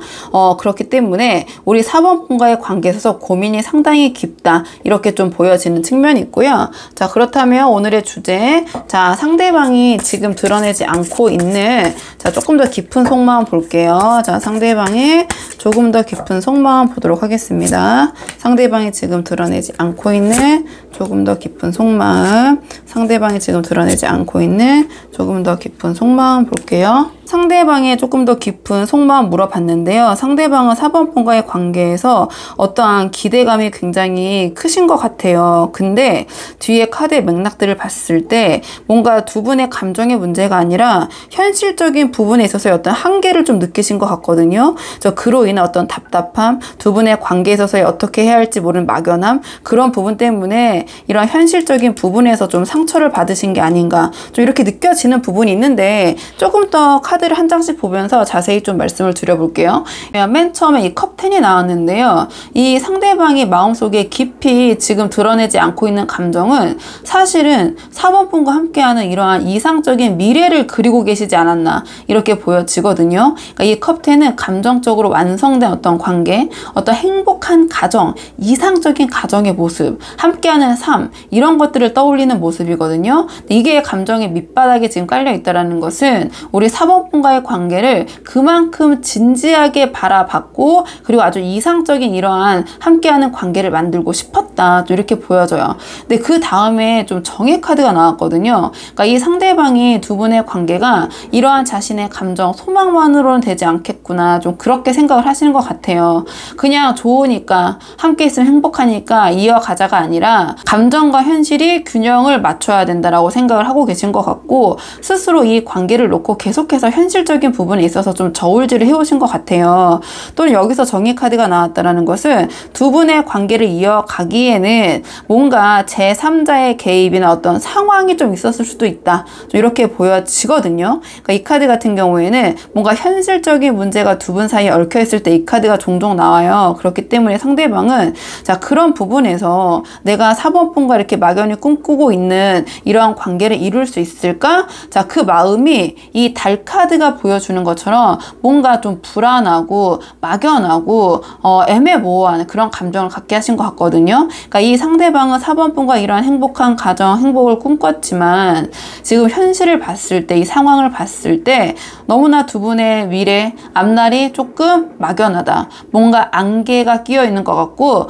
그렇기 때문에 우리 4번 분과의 관계에서 고민이 상당히 깊다, 이렇게 좀 보여지는 측면이 있고요. 자, 그렇다면 오늘의 주제, 자, 상대방이 지금 드러내지 않고 있는, 자, 조금 더 깊은 속마음 볼게요. 자, 상대방의 조금 더 깊은 속마음 보도록 하겠습니다. 상대방이 지금 드러내지 않고 있는 조금 더 깊은 속마음, 상대방이 지금 드러내지 않고 있는 조금 더 깊은 속마음 볼게요. 상대방의 조금 더 깊은 속마음 물어봤는데요. 상대방은 4번 분과의 관계에서 어떠한 기대감이 굉장히 크신 것 같아요. 근데 뒤에 카드의 맥락들을 봤을 때 뭔가 두 분의 감정의 문제가 아니라 현실적인 부분에 있어서 어떤 한계를 좀 느끼신 것 같거든요. 그로 인한 어떤 답답함, 두 분의 관계에 있어서 어떻게 해야 할지 모르는 막연함, 그런 부분 때문에 이런 현실적인 부분에서 좀 상처를 받으신 게 아닌가, 좀 이렇게 느껴지는 부분이 있는데, 조금 더 카드를 한 장씩 보면서 자세히 좀 말씀을 드려볼게요. 맨 처음에 이 컵 10이 나왔는데요. 이 상대방이 마음속에 깊이 지금 드러내지 않고 있는 감정은 사실은 4번 분과 함께하는 이러한 이상적인 미래를 그리고 계시지 않았나, 이렇게 보여지거든요. 그러니까 이 컵 10은 감정적으로 완성된 어떤 관계, 어떤 행복한 가정, 이상적인 가정의 모습, 함께하는 삶, 이런 것들을 떠올리는 모습이거든요. 이게 감정의 밑바닥에 지금 깔려 있다는 것은 우리 4번 분과의 관계를 그만큼 진지하게 바라봤고, 그리고 아주 이상적인 이러한 함께하는 관계를 만들고 싶었다, 또 이렇게 보여져요. 근데 그 다음에 좀 정의 카드가 나왔거든요. 그러니까 이 상대방이 두 분의 관계가 이러한 자신의 감정, 소망만으로는 되지 않겠구나, 좀 그렇게 생각을 하시는 것 같아요. 그냥 좋으니까, 함께 있으면 행복하니까 이어가자가 아니라 감정과 현실이 균형을 맞춰야 된다라고 생각을 하고 계신 것 같고, 스스로 이 관계를 놓고 계속해서 현실적인 부분에 있어서 좀 저울질을 해오신 것 같아요. 또는 여기서 정의 카드가 나왔다는 것은 두 분의 관계를 이어가기에는 뭔가 제3자의 개입이나 어떤 상황이 좀 있었을 수도 있다, 좀 이렇게 보여지거든요. 그러니까 이 카드 같은 경우에는 뭔가 현실적인 문제가 두 분 사이에 얽혀있을 때 이 카드가 종종 나와요. 그렇기 때문에 상대방은 자, 그런 부분에서 내가 4번 분과 이렇게 막연히 꿈꾸고 있는 이러한 관계를 이룰 수 있을까? 자, 그 마음이 이 달 카드가 보여주는 것처럼 뭔가 좀 불안하고 막연하고 애매모호한 그런 감정을 갖게 하신 것 같거든요. 그러니까 이 상대방은 4번 분과 이러한 행복한 가정, 행복을 꿈꿨지만 지금 현실을 봤을 때, 이 상황을 봤을 때 너무나 두 분의 미래, 앞날이 조금 막연하다, 뭔가 안개가 끼어 있는 것 같고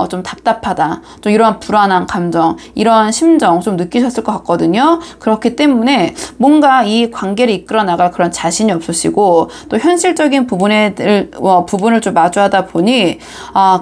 좀 답답하다, 좀 이러한 불안한 감정, 이러한 심정 좀 느끼셨을 것 같거든요. 그렇기 때문에 뭔가 이 관계를 이끌어 나갈 그런 자신이 없으시고, 또 현실적인 부분을 좀 마주하다 보니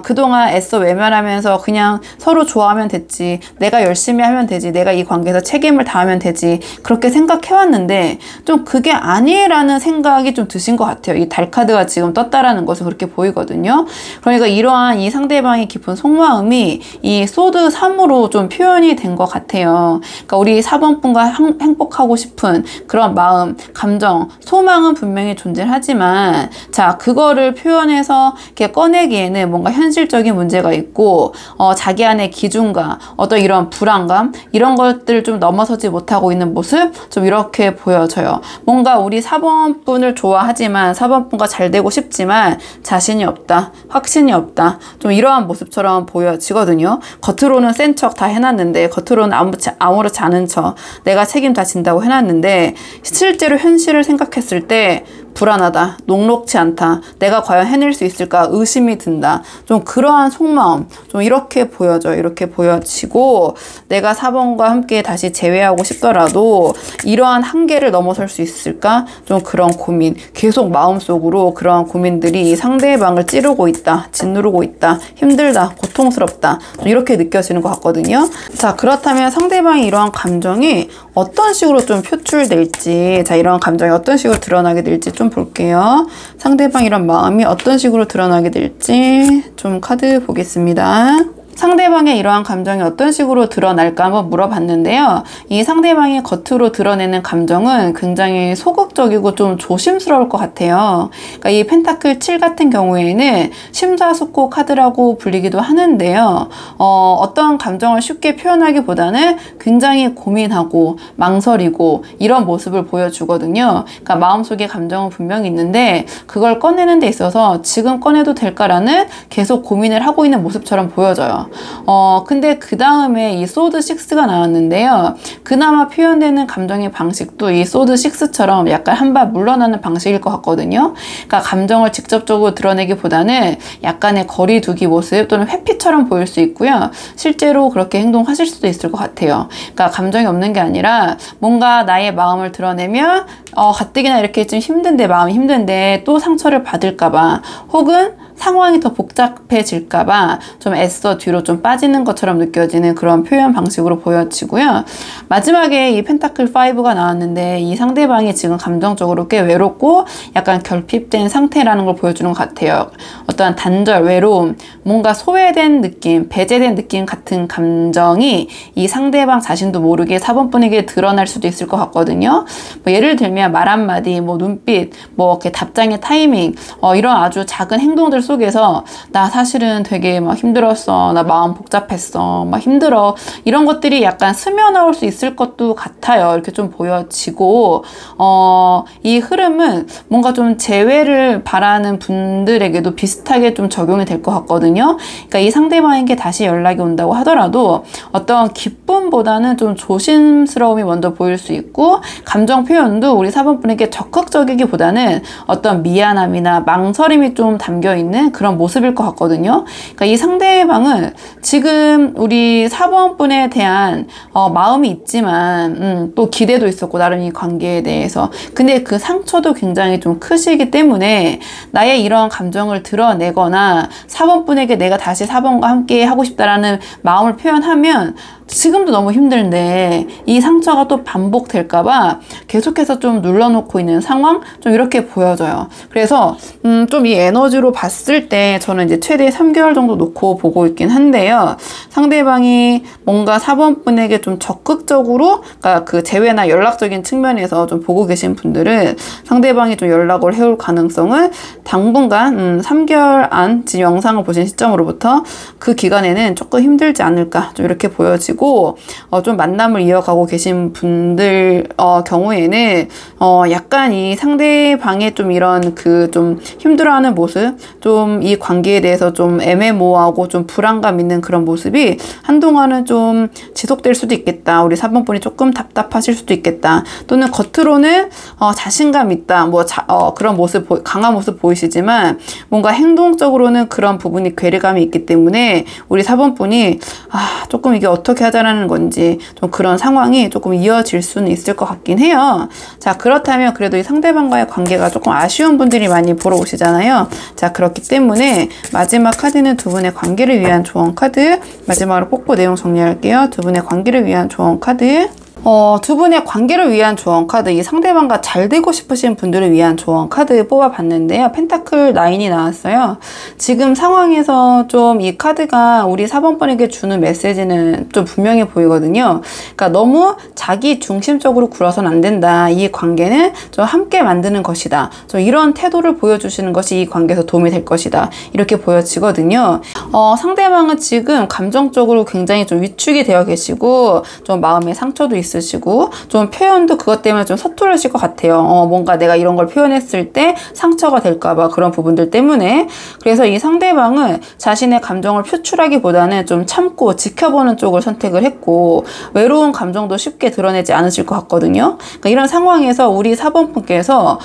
그동안 애써 외면하면서 그냥 서로 좋아하면 됐지, 내가 열심히 하면 되지, 내가 이 관계에서 책임을 다하면 되지, 그렇게 생각해왔는데 좀 그게 아니라는 생각이 좀 드신 것 같아요. 이 달 카드가 지금 떴다라는 것은 그렇게 보이거든요. 그러니까 이러한 이 상대방의 깊은 속마음이 이 소드 3으로 좀 표현이 된 것 같아요. 그러니까 우리 4번 분과 행복하고 싶은 그런 마음, 감정, 소망은 분명히 존재하지만, 자, 그거를 표현해서 이렇게 꺼내기에는 뭔가 현실적인 문제가 있고, 자기 안의 기준과 어떤 이런 불안감, 이런 것들을 좀 넘어서지 못하고 있는 모습, 좀 이렇게 보여져요. 뭔가 우리 4번 분을 좋아하지만, 4번 분과 잘 되고 싶지만 자신이 없다, 확신이 없다, 좀 이러한 모습처럼 보여지거든요. 겉으로는 센 척 다 해놨는데, 겉으로는 아무렇지 않은 척, 내가 책임 다 진다고 해놨는데, 실제로 현실을 생각했을 때 불안하다, 녹록치 않다, 내가 과연 해낼 수 있을까 의심이 든다, 좀 그러한 속마음, 좀 이렇게 보여져요. 이렇게 보여지고, 내가 4번과 함께 다시 재회하고 싶더라도 이러한 한계를 넘어설 수 있을까, 좀 그런 고민, 계속 마음속으로 그러한 고민들이 상대방을 찌르고 있다, 짓누르고 있다, 힘들다, 고통스럽다, 좀 이렇게 느껴지는 것 같거든요. 자, 그렇다면 상대방이 이러한 감정이 어떤 식으로 좀 표출될지, 자, 이러한 감정이 어떤 식으로 드러나게 될지 좀 볼게요. 상대방 이런 마음이 어떤 식으로 드러나게 될지 좀 카드 보겠습니다. 상대방의 이러한 감정이 어떤 식으로 드러날까 한번 물어봤는데요. 이 상대방이 겉으로 드러내는 감정은 굉장히 소극적이고 좀 조심스러울 것 같아요. 그러니까 이 펜타클 7 같은 경우에는 심사숙고 카드라고 불리기도 하는데요. 어떤 감정을 쉽게 표현하기보다는 굉장히 고민하고 망설이고 이런 모습을 보여주거든요. 그러니까 마음속에 감정은 분명히 있는데 그걸 꺼내는 데 있어서 지금 꺼내도 될까라는 계속 고민을 하고 있는 모습처럼 보여져요. 근데 그 다음에 이 소드 6가 나왔는데요. 그나마 표현되는 감정의 방식도 이 소드 6처럼 약간 한 발 물러나는 방식일 것 같거든요. 그러니까 감정을 직접적으로 드러내기보다는 약간의 거리 두기 모습 또는 회피처럼 보일 수 있고요. 실제로 그렇게 행동하실 수도 있을 것 같아요. 그러니까 감정이 없는 게 아니라 뭔가 나의 마음을 드러내면 가뜩이나 이렇게 좀 힘든데, 마음이 힘든데 또 상처를 받을까봐, 혹은 상황이 더 복잡해질까봐 좀 애써 뒤로 좀 빠지는 것처럼 느껴지는 그런 표현 방식으로 보여지고요. 마지막에 이 펜타클 5가 나왔는데 이 상대방이 지금 감정적으로 꽤 외롭고 약간 결핍된 상태라는 걸 보여주는 것 같아요. 어떠한 단절, 외로움, 뭔가 소외된 느낌, 배제된 느낌 같은 감정이 이 상대방 자신도 모르게 4번 분에게 드러날 수도 있을 것 같거든요. 뭐 예를 들면 말 한마디, 뭐 눈빛, 뭐 이렇게 답장의 타이밍, 이런 아주 작은 행동들 속에서 나 사실은 되게 막 힘들었어, 나 마음 복잡했어, 막 힘들어, 이런 것들이 약간 스며나올 수 있을 것도 같아요. 이렇게 좀 보여지고 이 흐름은 뭔가 좀 재회를 바라는 분들에게도 비슷하게 좀 적용이 될 것 같거든요. 그러니까 이 상대방에게 다시 연락이 온다고 하더라도 어떤 기쁨보다는 좀 조심스러움이 먼저 보일 수 있고, 감정 표현도 우리 4번 분에게 적극적이기보다는 어떤 미안함이나 망설임이 좀 담겨있는 그런 모습일 것 같거든요. 그러니까 이 상대방은 지금 우리 4번 분에 대한 마음이 있지만 또 기대도 있었고 나름 이 관계에 대해서, 근데 그 상처도 굉장히 좀 크시기 때문에 나의 이런 감정을 드러내거나 4번 분에게 내가 다시 4번과 함께 하고 싶다라는 마음을 표현하면 지금도 너무 힘든데 이 상처가 또 반복될까봐 계속해서 좀 눌러놓고 있는 상황, 좀 이렇게 보여져요. 그래서 좀 이 에너지로 봤을 때 저는 이제 최대 3개월 정도 놓고 보고 있긴 한데요. 상대방이 뭔가 4번 분에게 좀 적극적으로, 그러니까 그 재회나 연락적인 측면에서 좀 보고 계신 분들은 상대방이 좀 연락을 해올 가능성은 당분간 3개월 안 지금 영상을 보신 시점으로부터 그 기간에는 조금 힘들지 않을까, 좀 이렇게 보여지고, 좀 만남을 이어가고 계신 분들 경우에는 약간 이 상대방의 좀 이런 그 좀 힘들어하는 모습, 좀 이 관계에 대해서 좀 애매모호하고 좀 불안감 있는 그런 모습이 한동안은 좀 지속될 수도 있겠다. 우리 4번 분이 조금 답답하실 수도 있겠다. 또는 겉으로는 자신감 있다, 뭐 그런 모습, 강한 모습 보이시지만 뭔가 행동적으로는 그런 부분이 괴리감이 있기 때문에 우리 4번 분이 조금 이게 어떻게 하자라는 건지 좀 그런 상황이 조금 이어질 수는 있을 것 같긴 해요. 자, 그렇다면 그래도 이 상대방과의 관계가 조금 아쉬운 분들이 많이 보러 오시잖아요. 자, 그렇기 때문에 마지막 카드는 두 분의 관계를 위한 조언 카드, 마지막으로 뽑고 내용 정리할게요. 두 분의 관계를 위한 조언 카드. 두 분의 관계를 위한 조언 카드, 이 상대방과 잘 되고 싶으신 분들을 위한 조언 카드 뽑아봤는데요. 펜타클 9이 나왔어요. 지금 상황에서 좀 이 카드가 우리 4번 분에게 주는 메시지는 좀 분명해 보이거든요. 그러니까 너무 자기 중심적으로 굴어서는 안 된다. 이 관계는 좀 함께 만드는 것이다. 좀 이런 태도를 보여주시는 것이 이 관계에서 도움이 될 것이다. 이렇게 보여지거든요. 상대방은 지금 감정적으로 굉장히 좀 위축이 되어 계시고 좀 마음의 상처도 있으시고 좀 표현도 그것 때문에 좀 서투르실 것 같아요. 뭔가 내가 이런 걸 표현했을 때 상처가 될까봐 그런 부분들 때문에. 그래서 이 상대방은 자신의 감정을 표출하기보다는 좀 참고 지켜보는 쪽을 선택을 했고, 외로운 감정도 쉽게 드러내지 않으실 것 같거든요. 그러니까 이런 상황에서 우리 4번 분께서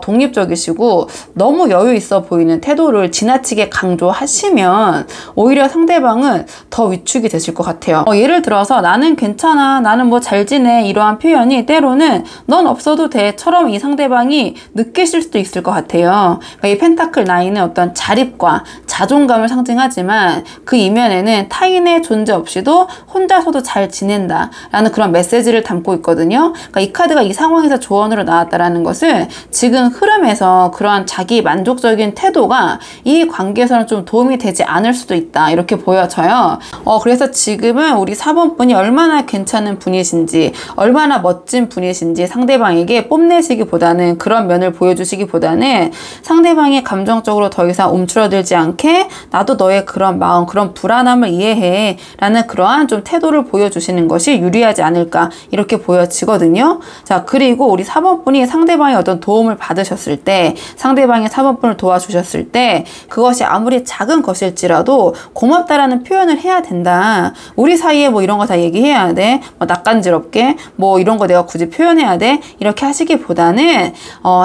독립적이시고 너무 여유 있어 보이는 태도를 지나치게 강조하시면 오히려 상대방은 더 위축이 되실 것 같아요. 예를 들어서 나는 괜찮아, 나는 뭐 잘 지내, 이러한 표현이 때로는 넌 없어도 돼처럼 이 상대방이 느끼실 수도 있을 것 같아요. 그러니까 이 펜타클 9은 어떤 자립과 자존감을 상징하지만 그 이면에는 타인의 존재 없이도 혼자서도 잘 지낸다 라는 그런 메시지를 담고 있거든요. 그러니까 이 카드가 이 상황에서 조언으로 나왔다라는 것은 지금 흐름에서 그러한 자기 만족적인 태도가 이 관계에서는 좀 도움이 되지 않을 수도 있다, 이렇게 보여져요. 그래서 지금은 우리 4번 분이 얼마나 괜찮은 분이신지, 얼마나 멋진 분이신지 상대방에게 뽐내시기보다는, 그런 면을 보여주시기보다는 상대방이 감정적으로 더 이상 움츠러들지 않게 나도 너의 그런 마음, 그런 불안함을 이해해 라는 그러한 좀 태도를 보여주시는 것이 유리하지 않을까, 이렇게 보여지거든요. 자, 그리고 우리 4번 분이 상대방의 어떤 도움을 받으셨을 때, 상대방이 4번 분을 도와주셨을 때 그것이 아무리 작은 것일지라도 고맙다라는 표현을 해야 된다. 우리 사이에 뭐 이런 거 다 얘기해야 돼, 뭐 낯간지럽게 뭐 이런 거 내가 굳이 표현해야 돼, 이렇게 하시기보다는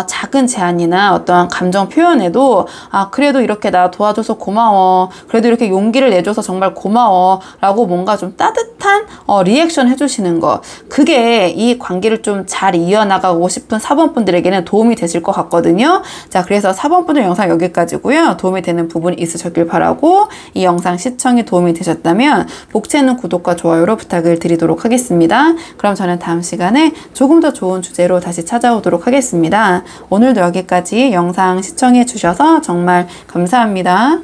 작은 제안이나 어떤 감정 표현에도 그래도 이렇게 나 도와줘서 알려줘서 고마워. 그래도 이렇게 용기를 내줘서 정말 고마워. 라고 뭔가 좀 따뜻한 리액션 해주시는 거. 그게 이 관계를 좀 잘 이어나가고 싶은 4번 분들에게는 도움이 되실 것 같거든요. 자, 그래서 4번 분들 영상 여기까지고요. 도움이 되는 부분이 있으셨길 바라고, 이 영상 시청이 도움이 되셨다면 복채는 구독과 좋아요로 부탁을 드리도록 하겠습니다. 그럼 저는 다음 시간에 조금 더 좋은 주제로 다시 찾아오도록 하겠습니다. 오늘도 여기까지 영상 시청해 주셔서 정말 감사합니다.